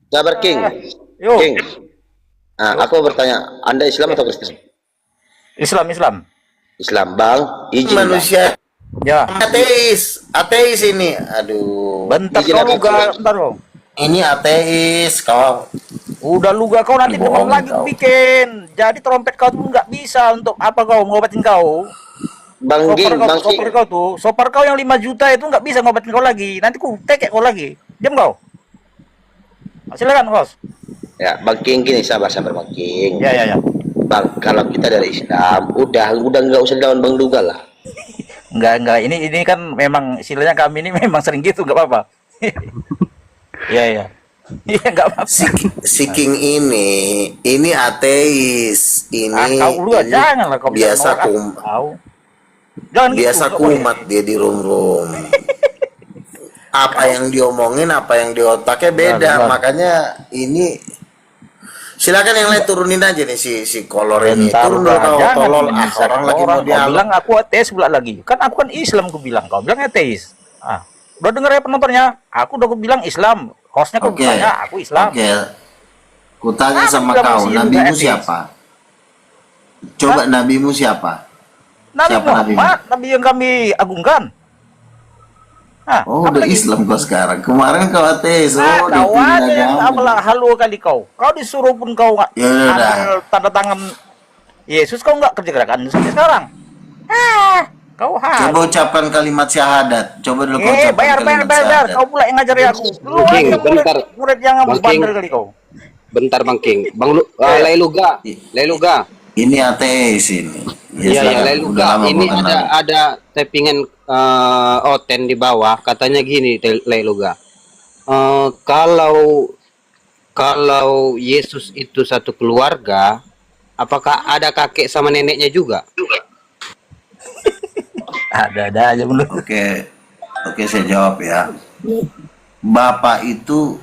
Sabar King. Yo, Aku bertanya, Anda Islam atau Kristen? Islam. Islam, Bang. Izin. Bang. Manusia Ya, ateis ini. Aduh. bentar Izin kau aku luga, tulis. bentar kau. Ini ateis kau. Udah luga kau nanti Bohong belum lagi kau. bikin. Jadi trompet kau tuh nggak bisa untuk apa kau ngobatin kau. Bang Ging, Bang King. Sopar kau tuh, sopar kau yang 5 juta itu nggak bisa ngobatin kau lagi. Nanti ku tekek kau lagi. Diam kau. Silakan, Bos. Ya, Bang King gini, sabar Bang King. Ya. Bang, kalau kita dari Islam, udah nggak usah lawan Bang Duga lah. Enggak. Ini kan memang istilahnya kami ini memang sering gitu, nggak apa-apa. Iya. Iya nggak apa-apa. Si King ini ateis. Kau juga Ini janganlah kau bilang biasa nolak. Kau jangan biasa gitu. Nggak boleh. kumat dia di room. Apa yang diomongin, apa yang di otaknya beda. Benar. Makanya ini silakan yang lain turunin aja nih si kolor ini. Bentar, Turun dulu kau jangan tolol. menyesat Orang lagi mau orang. Kau dialog. bilang aku ateis pula lagi. Kan aku kan Islam kau bilang. Kau bilang ateis. Udah denger ya penontonnya? Aku udah bilang Islam. Hostnya kau Oke. bertanya, aku Islam. Oke. Kutanya Aku sama bilang kau, Muslim juga nabimu ateis. siapa? Coba nabimu siapa? Nabi Siapa Muhammad, Nabi yang kami agungkan. Oh, apa udah lagi? Islam kau sekarang. Kemarin kau ateis. Oh, dia Kau pindah aja yang agama. apalah halu kali kau. Kau disuruh pun kau nggak Ya udah. ambil tanda tangan Yesus, kau nggak kerja gerakan sampai sekarang. Kau Coba halu. ucapkan kalimat syahadat. Coba dulu kau ucapkan Bayar. kalimat syahadat. Kau pula yang ngajari aku. Lu King, aja bentar. murid yang Bang King. bandel kali kau. Bentar Bang King. Leiluga. Ini ateis ini. Iya, silakan. Leiluga. Udah lama Ini gua kenal. ada tappingan Oten di bawah. Katanya gini, Leiluga. Kalau Yesus itu satu keluarga, apakah ada kakek sama neneknya juga? Ada aja belum. Oke, saya jawab ya. Bapak itu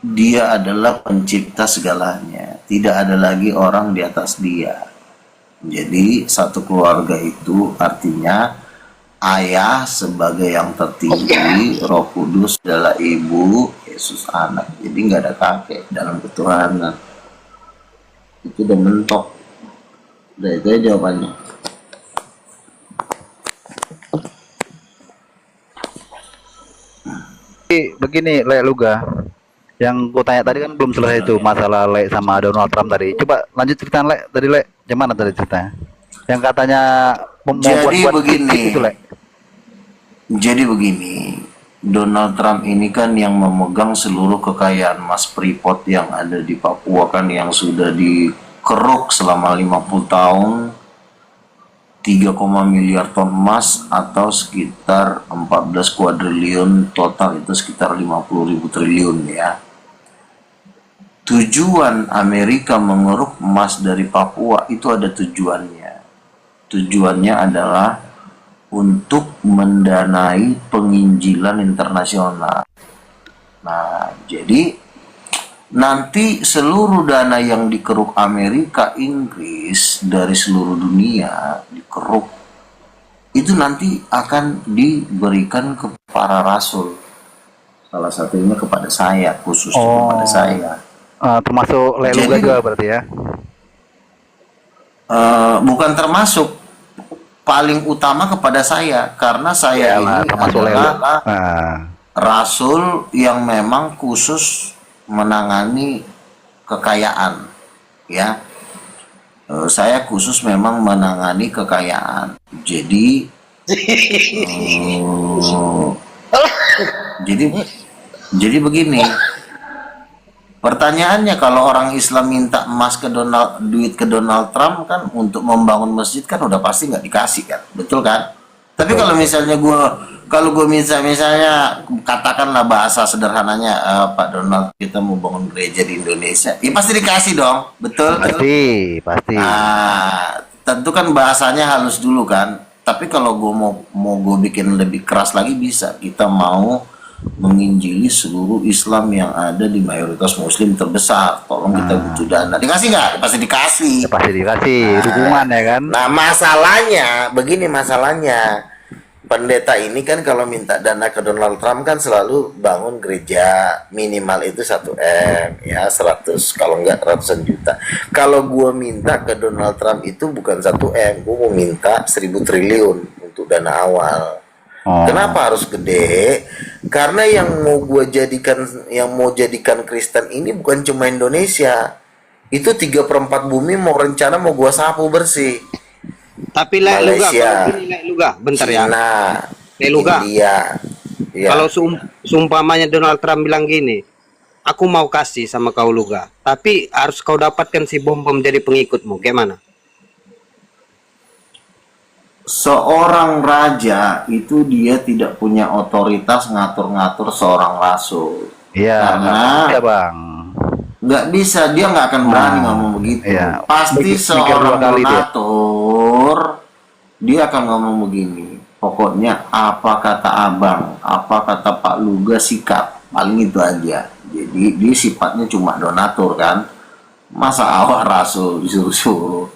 dia adalah pencipta segalanya. Tidak ada lagi orang di atas dia. Jadi satu keluarga itu artinya ayah sebagai yang tertinggi, Roh Kudus adalah ibu, Yesus anak. Jadi nggak ada kakek dalam ketuhanan. Itu udah mentok. Udah itu aja jawabannya. Begini Le Luga, yang gue tanya tadi kan belum selesai itu masalah Le sama Donald Trump tadi. Coba lanjut cerita Le tadi Le, gimana tadi ceritanya? Yang katanya mau Jadi buat begini. itu Le. Jadi begini, Donald Trump ini kan yang memegang seluruh kekayaan Mas Freeport yang ada di Papua kan, yang sudah dikeruk selama 50 tahun 3, miliar ton emas atau sekitar 14 kuadriliun, total itu sekitar 50.000 triliun ya. Tujuan Amerika mengeruk emas dari Papua itu ada tujuannya. Tujuannya adalah untuk mendanai penginjilan internasional. Nah, jadi nanti seluruh dana yang dikeruk Amerika, Inggris dari seluruh dunia dikeruk, itu nanti akan diberikan ke para rasul. Salah satunya kepada saya, khususnya kepada saya. Termasuk Le Luga juga berarti ya. Bukan termasuk, paling utama kepada saya, karena saya ini termasuk Le adalah Luga. rasul yang memang khusus menangani kekayaan, ya. Saya khusus memang menangani kekayaan. Jadi jadi begini. Pertanyaannya, kalau orang Islam minta emas ke duit ke Donald Trump kan untuk membangun masjid kan udah pasti nggak dikasih kan, betul kan? Tapi kalau misalnya gue misalnya katakanlah bahasa sederhananya, Pak Donald, kita mau bangun gereja di Indonesia, ya pasti dikasih dong, betul? Pasti. Nah, tentu kan bahasanya halus dulu kan. Tapi kalau gue mau gue bikin lebih keras lagi bisa. Kita mau menginjili seluruh Islam yang ada di mayoritas Muslim terbesar. Tolong kita butuh dana. Dikasih nggak? Pasti dikasih. Ya, pasti dikasih dukungan ya kan. Nah, masalahnya begini, masalahnya pendeta ini kan kalau minta dana ke Donald Trump kan selalu bangun gereja, minimal itu 1 M ya, 100 kalau enggak ratusan juta. Kalau gue minta ke Donald Trump itu bukan 1 M, gue mau minta 1.000 triliun untuk dana awal. Kenapa harus gede? Karena yang mau jadikan Kristen ini bukan cuma Indonesia. Itu 3/4 bumi rencana mau gua sapu bersih. Tapi Leiluga, bentar ya. China, Leiluga, India. Ya. kalau seumpamanya Donald Trump bilang gini, aku mau kasih sama kau Luga, tapi harus kau dapatkan si bom jadi pengikutmu, gimana? Seorang raja itu dia tidak punya otoritas ngatur-ngatur seorang rasul. Iya, Karena ya bang. nggak bisa, dia nggak akan berani ngomong begitu. Iya. Pasti Mikir dua seorang kali dia. donatur dia akan ngomong begini. Pokoknya apa kata abang, apa kata Pak Luga sikap, paling itu aja. Jadi dia sifatnya cuma donatur kan. Masa awak rasul disuruh-suruh.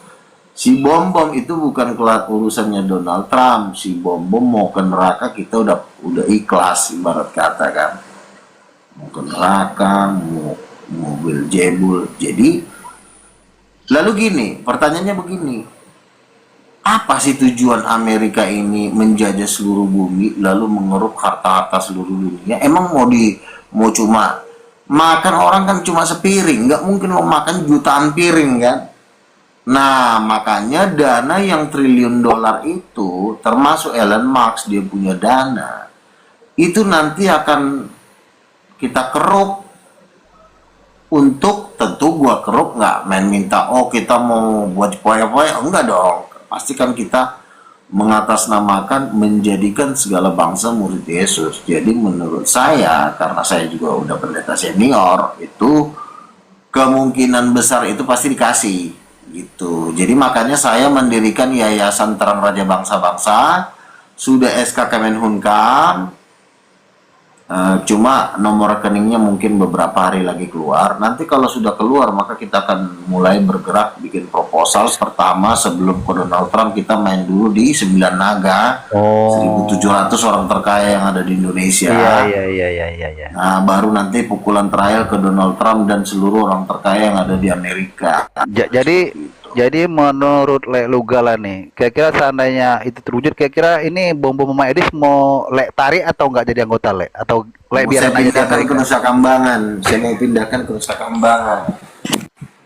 Si Bom Bom itu bukan kelas urusannya Donald Trump. Si Bom Bom mau ke neraka kita udah ikhlas ibarat kata kan. Mau ke neraka, mau mobil jebul. Jadi lalu gini, pertanyaannya begini. Apa sih tujuan Amerika ini menjajah seluruh bumi lalu mengeruk harta-harta seluruh dunia? Emang mau cuma makan orang kan cuma sepiring, nggak mungkin lo makan jutaan piring kan? Nah, makanya dana yang triliun dolar itu, termasuk Elon Musk dia punya dana, itu nanti akan kita keruk untuk, tentu gua keruk nggak main minta, oh kita mau buat poya-poya, enggak dong. Pastikan kita mengatasnamakan menjadikan segala bangsa murid Yesus. Jadi menurut saya, karena saya juga udah pendeta senior, itu kemungkinan besar itu pasti dikasih gitu. Jadi makanya saya mendirikan Yayasan Terang Raja Bangsa-Bangsa, sudah SK Kemenhumkam, cuma nomor rekeningnya mungkin beberapa hari lagi keluar. Nanti kalau sudah keluar maka kita akan mulai bergerak bikin proposal pertama sebelum ke Donald Trump. Kita main dulu di 9 naga, 1.700 orang terkaya yang ada di Indonesia. Iya. Nah, baru nanti pukulan terakhir ke Donald Trump dan seluruh orang terkaya yang ada di Amerika. Jadi menurut Lek Lugala nih, kira-kira seandainya itu terwujud, kira-kira ini Bom Bom Mama Edis mau Lek tarik atau nggak jadi anggota Lek? Atau Lek biarin Saya aja pindahkan ke Nusa Kambangan. Saya mau pindahkan ke Nusa Kambangan.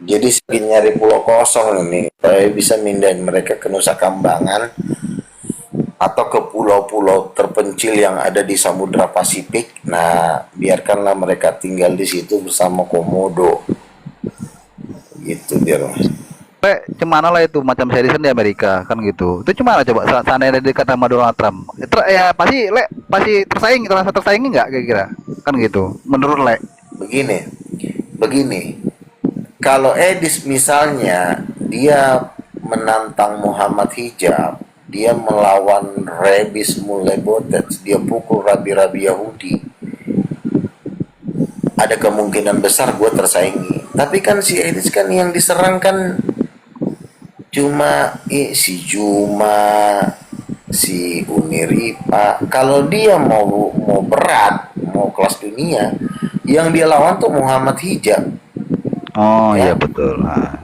Jadi saya nyari pulau kosong ini. Saya bisa mindahin mereka ke Nusa Kambangan atau ke pulau-pulau terpencil yang ada di Samudra Pasifik. Nah, biarkanlah mereka tinggal di situ bersama Komodo. Gitu biar. Lek, gimana lah itu macam seriusan di Amerika kan gitu. Itu gimana coba seandainya dekat sama Donald Trump? Ya pasti Lek pasti terasa tersaingi nggak kira-kira? Kan gitu. Menurut Lek. Begini. Kalau Edis misalnya dia menantang Muhammad Hijab, dia melawan Rebis Mulebotet, dia pukul rabi-rabi Yahudi, ada kemungkinan besar gue tersaingi. Tapi kan si Edis kan yang diserang kan cuma si Juma, si Uniripa. Kalau dia mau berat, mau kelas dunia, yang dia lawan tuh Muhammad Hijab. Oh Ya. iya betul. Nah.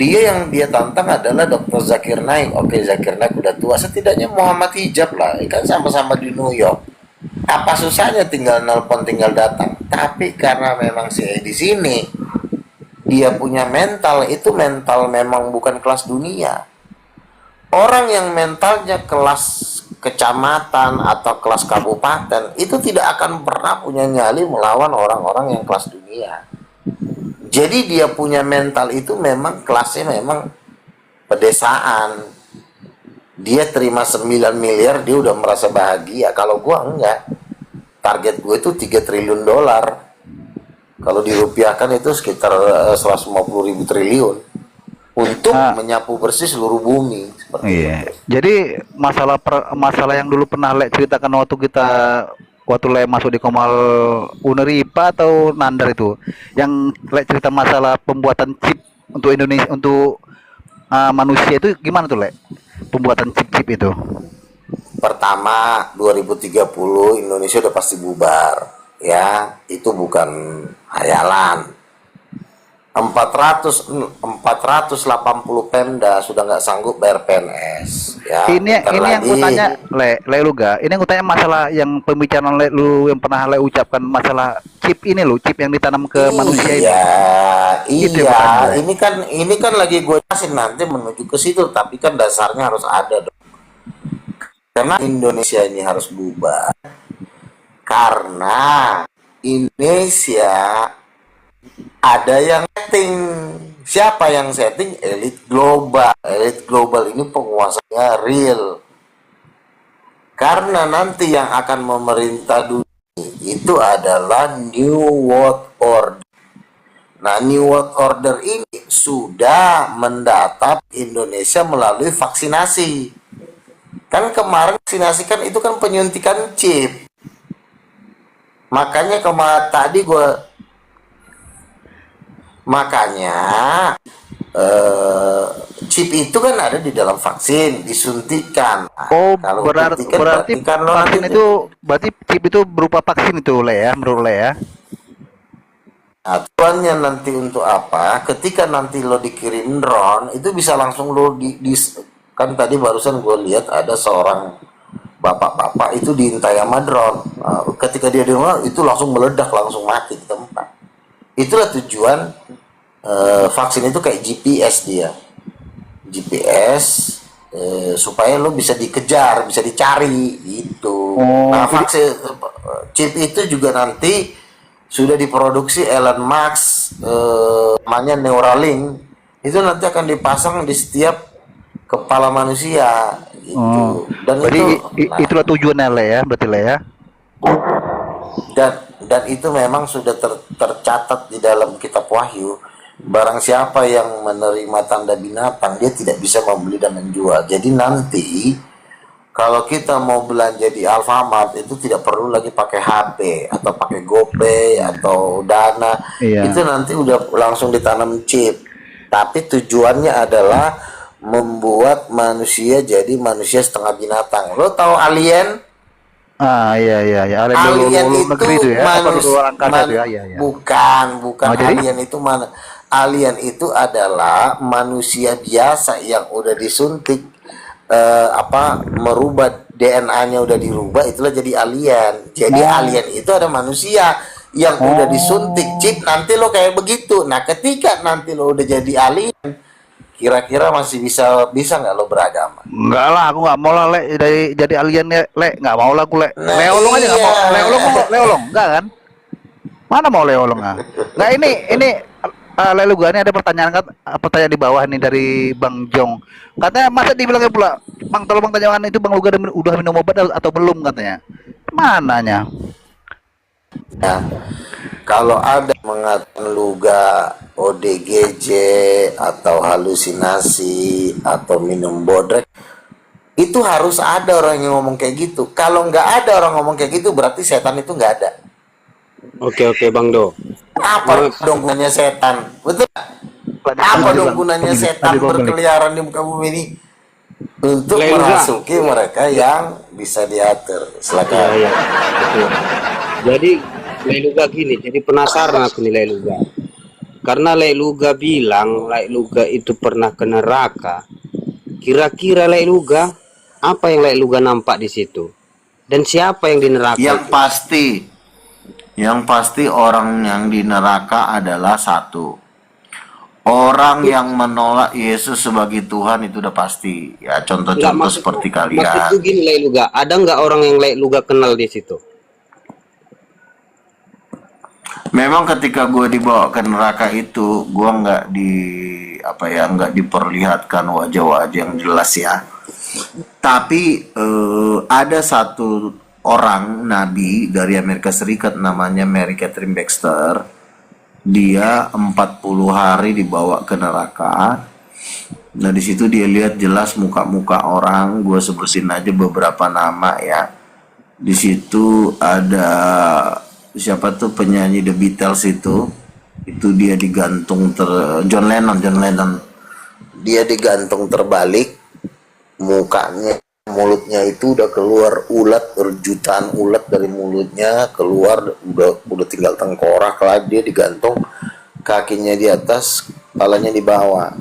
Dia yang dia tantang adalah Dr. Zakir Naik. Oke, Zakir Naik udah tua, setidaknya Muhammad Hijab lah. Kan sama-sama di New York. Apa susahnya tinggal nelpon, tinggal datang. Tapi karena memang si di sini dia punya mental, itu mental memang bukan kelas dunia. Orang yang mentalnya kelas kecamatan atau kelas kabupaten itu tidak akan pernah punya nyali melawan orang-orang yang kelas dunia. Jadi dia punya mental itu memang kelasnya memang pedesaan. Dia terima 9 miliar dia udah merasa bahagia. Kalau gua enggak. Target gue itu 3 triliun dolar. Kalau dirupiahkan itu sekitar 150.000 triliun untuk menyapu bersih seluruh bumi. Seperti itu. Jadi masalah yang dulu pernah Lek ceritakan waktu Lek masuk di Komal Uneripa atau Nandar itu, yang Lek cerita masalah pembuatan chip untuk Indonesia untuk manusia itu gimana tuh Lek? Pembuatan chip itu. Pertama 2030 Indonesia udah pasti bubar. Ya, itu bukan hayalan. 480 Pemda sudah nggak sanggup bayar PNS. Ya, Ini yang gue tanya, Le Luga. Ini yang gue tanya masalah yang pembicaraan lu yang pernah Le ucapkan masalah chip ini lo, chip yang ditanam ke manusia ini. Iya. Ini kan lagi gue jelasin nanti menuju ke situ, tapi kan dasarnya harus ada dong. Karena Indonesia ini harus bubar. Karena Indonesia ada yang setting. Siapa yang setting? Elit global. Elit global ini penguasanya real. Karena nanti yang akan memerintah dunia itu adalah New World Order. Nah, New World Order ini sudah mendatap Indonesia melalui vaksinasi. Kan kemarin vaksinasi kan itu kan penyuntikan chip. Makanya tadi chip itu kan ada di dalam vaksin, disuntikan. Nah, Oh, kalau berarti suntikan kan lo vaksin nanti itu berarti chip itu berupa vaksin itu Le ya, menurut Le ya. Nah, tujuannya nanti untuk apa? Ketika nanti lo dikirim drone, itu bisa langsung lo kan tadi barusan gue lihat ada seorang bapak-bapak itu diintai sama drone. Nah, ketika dia di rumah itu langsung meledak, langsung mati di tempat. Itulah tujuan vaksin itu kayak GPS dia. GPS supaya lo bisa dikejar, bisa dicari gitu. Nah, vaksin chip itu juga nanti sudah diproduksi Elon Musk, namanya Neuralink, itu nanti akan dipasang di setiap kepala manusia gitu. Dan Berarti itu itulah tujuannya Le ya, berarti Le ya. dan itu memang sudah tercatat di dalam kitab Wahyu. Barang siapa yang menerima tanda binatang, dia tidak bisa membeli dan menjual. Jadi nanti kalau kita mau belanja di Alfamart itu tidak perlu lagi pakai HP atau pakai GoPay atau Dana. Iya. Itu nanti udah langsung ditanam chip. Tapi tujuannya adalah membuat manusia jadi manusia setengah binatang. Lo tahu Alien? Ah, iya. Alien Luar itu negeri itu ya, apa manus, luar angkasa itu ya, iya. bukan Oh, jadi? alien itu mana? Alien itu adalah manusia biasa yang udah disuntik merubah DNA-nya udah dirubah, itulah jadi alien. Jadi alien itu ada manusia yang udah disuntik chip, nanti lo kayak begitu. Nah, ketika nanti lo udah jadi alien, kira-kira masih bisa nggak lo beragama? Enggak lah, aku nggak mau lah Le, jadi alien ya Le, nggak mau lah aku Le. Nah, Leolong aja nggak mau, iya. Leolong, enggak kan? Mana mau Leolong ah? Nggak ini Leluga, ini ada pertanyaan di bawah nih dari Bang Jong. Katanya masa dibilangnya pula, Bang tolong Bang tanyakan itu Bang Luga udah minum obat atau belum katanya. Mananya? Nah, kalau ada mengatakan luga, ODGJ, atau halusinasi, atau minum bodrek, itu harus ada orang yang ngomong kayak gitu. Kalau nggak ada orang ngomong kayak gitu, berarti setan itu nggak ada. Oke Bang Do. Apa dong gunanya setan? Betul? Apa dong gunanya setan berkeliaran di muka bumi ini? Untuk merasuki mereka yang bisa diatur. Silakan. Ya. Betul. Jadi Leluga gini, jadi penasaran aku nih Leluga. Karena Leluga bilang Leluga itu pernah ke neraka. Kira-kira Leluga apa yang Leluga nampak di situ? Dan siapa yang di neraka? Yang pasti orang yang di neraka adalah satu. Orang yang menolak Yesus sebagai Tuhan itu udah pasti. Ya, contoh-contoh seperti kalian. Maksudku gini Leluga, ada nggak orang yang Leluga kenal di situ? Memang ketika gue dibawa ke neraka itu, gue nggak diperlihatkan wajah-wajah yang jelas ya. Tapi ada satu orang nabi dari Amerika Serikat namanya Mary Catherine Baxter. Dia 40 hari dibawa ke neraka. Nah, di situ dia lihat jelas muka-muka orang. Gue sebutin aja beberapa nama ya. Di situ ada siapa tuh penyanyi The Beatles itu dia digantung John Lennon dia digantung terbalik, mukanya, mulutnya itu udah keluar ulat, jutaan ulat dari mulutnya keluar, udah tinggal tengkorak lagi. Dia digantung, kakinya di atas, kepalanya di bawah.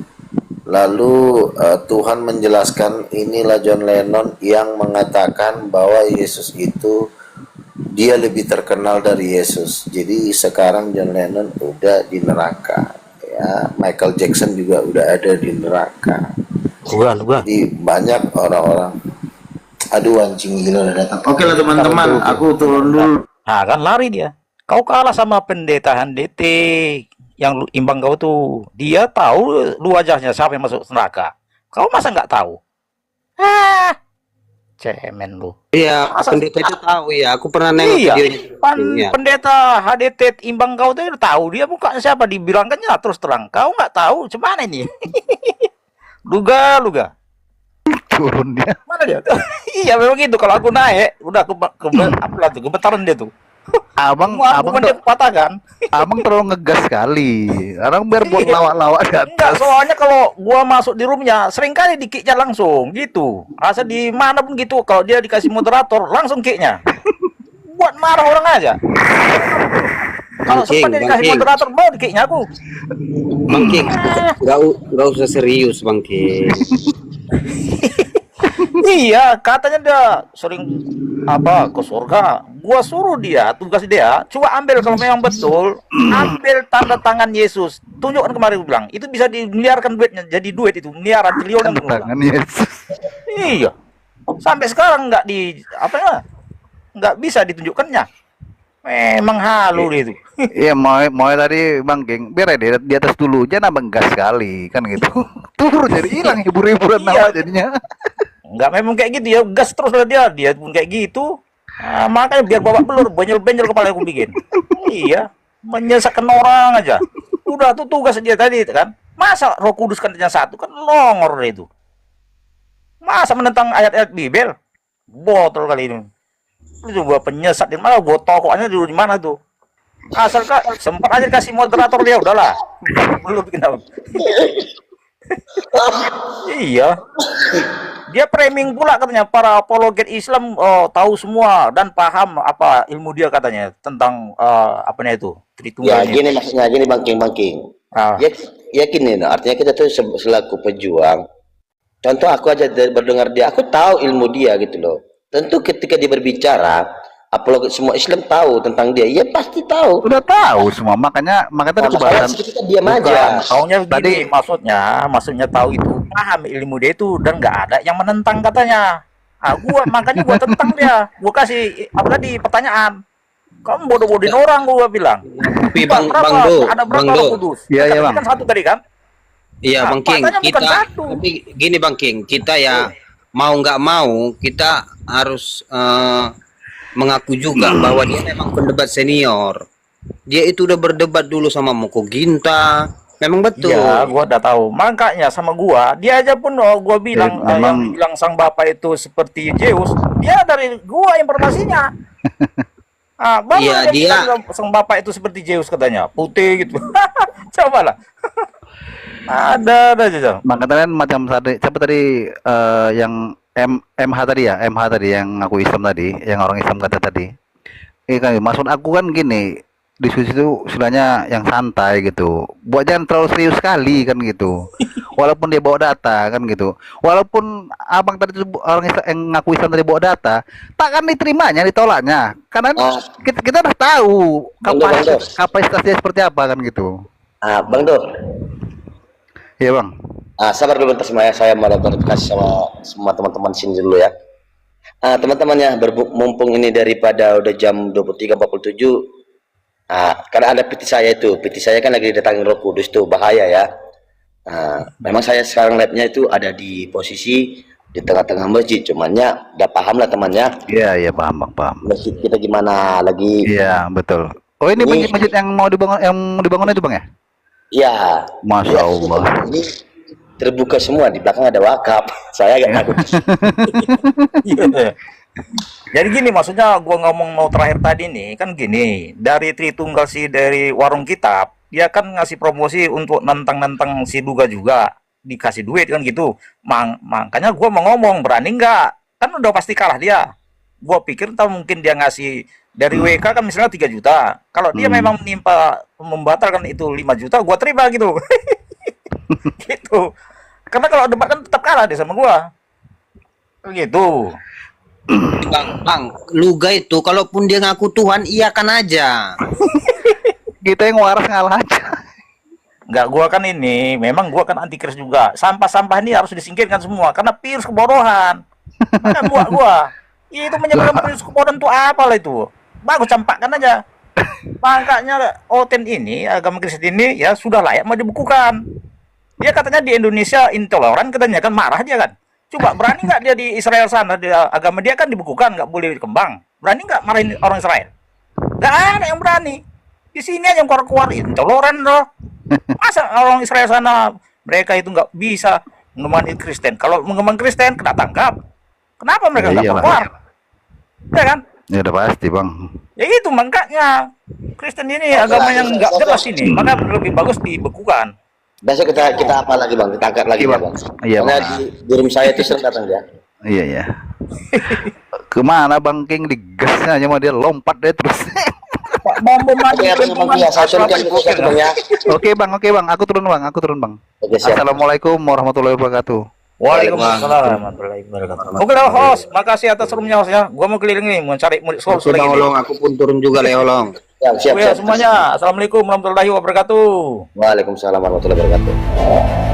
Lalu Tuhan menjelaskan, inilah John Lennon yang mengatakan bahwa Yesus itu dia lebih terkenal dari Yesus. Jadi sekarang John Lennon udah di neraka ya. Michael Jackson juga udah ada di neraka. Jadi banyak orang-orang. Aduh, anjing gila udah datang. Oke lah teman-teman, aku turun dulu. Nah kan lari dia. Kau kalah sama pendeta HNDT yang imbang kau tuh. Dia tahu lu wajahnya siapa yang masuk neraka. Kau masa nggak tahu? Cemen lu. Iya, pendeta itu tahu ya. Aku pernah nengok Iya, videonya. Iya. pendeta HDT imbang kau tuh tahu dia bukan siapa, dibilangkannya terus terang. Kau nggak tahu, cuman ini. Luga. Turun dia. Mana dia? Iya memang gitu. Kalau aku naik, udah apa tuh, gemetaran dia tuh. Abang Bukan dia patahkan. abang terlalu ngegas sekali. Orang biar buat lawak-lawak di Enggak, atas. soalnya kalau gua masuk di roomnya, sering kali di kicknya langsung gitu. Asal di mana pun gitu, kalau dia dikasih moderator, langsung kicknya. Buat marah orang aja. Kalau Bang sempat dia King, dikasih Bang King. moderator, mau di kicknya aku. Bang King, nggak usah serius Bang King. Iya, katanya dia sering ke surga. Gua suruh dia, tugas dia, coba ambil kalau memang betul, ambil tanda tangan Yesus. Tunjukkan kemarin gue bilang, itu bisa dimiliarkan duitnya, jadi duit itu miliaran triliunan. gua bilang. Tangan Yesus. Iya. Sampai sekarang nggak bisa ditunjukkannya. Memang halu dia itu. Iya, mau tadi Bang King, biar dia di atas dulu, jangan abang gas sekali kan gitu. Turun jadi hilang hibur-hiburan Iya. nama jadinya. Nggak memang kayak gitu ya, gas terus lah dia pun kayak gitu. Nah, makanya biar babak belur, benjol-benjol kepala aku bikin. Iya, menyesatkan orang aja. Udah tuh tugas dia tadi kan. Masa Roh Kudus kan yang satu kan longor itu. Masa menentang ayat-ayat Bible? Botol kali ini. Lu coba penyesat di mana? Gua tokohnya dulu di mana tuh? Asal sempat aja kasih moderator dia udahlah. Belum bikin apa. Iya. Dia framing pula katanya para apologet Islam tahu semua dan paham apa ilmu dia katanya tentang apanya itu Ya Tritunggal ini. gini maksudnya, gini Bang King. Ah, Yakin nih, artinya kita tuh selaku pejuang. Contoh aku aja berdengar dia, aku tahu ilmu dia gitu loh. Tentu ketika dia berbicara, apalagi semua Islam tahu tentang dia, ya pasti tahu. Udah tahu semua, makanya tadi aku Masalah bahasan. kita diam bukan, aja. taunya Tadi- gini, maksudnya tahu itu paham ilmu dia itu dan nggak ada yang menentang katanya. Makanya gua tentang dia, gua kasih apa tadi pertanyaan. Kamu bodoh-bodohin orang, gua bilang. Tapi Ada berapa Bang Do. Roh Kudus? Iya, iya, Katanya Bang. kan satu tadi kan? Iya Nah, Bang King, faktanya bukan kita satu. tapi gini Bang King, kita ya mau nggak mau kita harus mengaku juga bahwa dia memang pendebat senior. Dia itu udah berdebat dulu sama Moko Ginta. Memang betul. Iya, gua udah tahu. Makanya sama gua, dia aja pun gua bilang memang- yang bilang sang bapak itu seperti Zeus, dia dari gua informasinya. Baru Iya, dia dia- bilang sang bapak itu seperti Zeus katanya, putih gitu. Cobalah. ada aja. Makanya kan macam tadi, siapa tadi yang MH tadi ya, MH tadi yang aku Islam tadi, yang orang Islam kata tadi. Kan maksud aku kan gini, diskusi itu istilahnya yang santai gitu. Buat jangan terlalu serius sekali kan gitu. Walaupun dia bawa data kan gitu. Walaupun abang tadi itu orang Islam, yang ngaku Islam tadi bawa data, takkan diterimanya, ditolaknya. Karena kita udah tahu kapasitas dia seperti apa kan gitu. Bang Do, Iya bang. sabar dulu bentar saya mau kasih sama semua teman-teman sini dulu ya. Teman-teman ya, mumpung ini daripada udah jam 23.47, karena ada PT saya kan lagi didatangin Roh Kudus tuh, bahaya ya. Memang saya sekarang labnya itu ada di posisi di tengah-tengah masjid, cumannya udah paham lah temannya. Iya paham bang, paham. Masjid kita gimana lagi? Iya betul. Oh ini masjid yang mau dibangun itu bang ya? Iya. Masya Allah. Ini terbuka semua, di belakang ada wakaf. Saya agak takut. Iya. Jadi gini, maksudnya gua ngomong mau terakhir tadi nih kan gini, dari Tritunggal dari warung kitab, dia kan ngasih promosi untuk nentang si Duga juga, dikasih duit kan gitu. Makanya gua mau ngomong, berani nggak? Kan udah pasti kalah dia. Gua pikir mungkin dia ngasih dari WK kan misalnya 3 juta. Kalau dia memang membatalkan itu 5 juta, gua terima gitu. Gitu. Karena kalau debat kan tetap kalah dia sama gua. Gitu. Bang, Luga itu kalaupun dia ngaku Tuhan, iyakan aja. Kita yang waras ngalah aja. Enggak, gua kan ini, memang gua kan anti keris juga. Sampah-sampah ini harus disingkirkan semua karena virus kebodohan. Makanya gua itu menyebarkan virus kebodohan itu apalah itu. Bagus campakkan aja. Makanya Oten ini, agama Kristen ini ya sudah layak mau dibukukan. Dia katanya di Indonesia intoleran, katanya kan marah dia kan. Coba berani nggak dia di Israel sana, dia, agama dia kan dibekukan, nggak boleh berkembang. Berani nggak marahin orang Israel? Nggak ada yang berani. Di sini aja yang keluar-keluar intoleran loh. Masa orang Israel sana mereka itu nggak bisa mengembangkan Kristen? Kalau mengembangkan Kristen kena tangkap. Kenapa mereka nggak Iyalah. keluar? Ya kan? Ya udah pasti bang. Ya itu makanya Kristen ini agama yang nggak jelas ini, maka lebih bagus dibekukan. Besok kita apa lagi bang? Kita angkat lagi Iya, ya Bang. bang. Iya, Karena Bang. di room saya itu sering datang dia. Iya ya. Kemana bang King digasnya cuma dia lompat deh terus. Pak bom lagi. Oke, atas bang ya, saya turunkan dulu satu bang ya. Oke bang, aku turun bang. Oke, siap. Assalamualaikum warahmatullahi wabarakatuh. Waalaikumsalam warahmatullahi wabarakatuh. Oke lah host, makasih atas roomnya host ya. Gua mau keliling nih, mau cari murid soal Oke, Bang lagi. Olong, aku pun turun juga lah, Olong. Siap, siap, Oke siap. semuanya, assalamualaikum warahmatullahi wabarakatuh. Waalaikumsalam warahmatullahi wabarakatuh.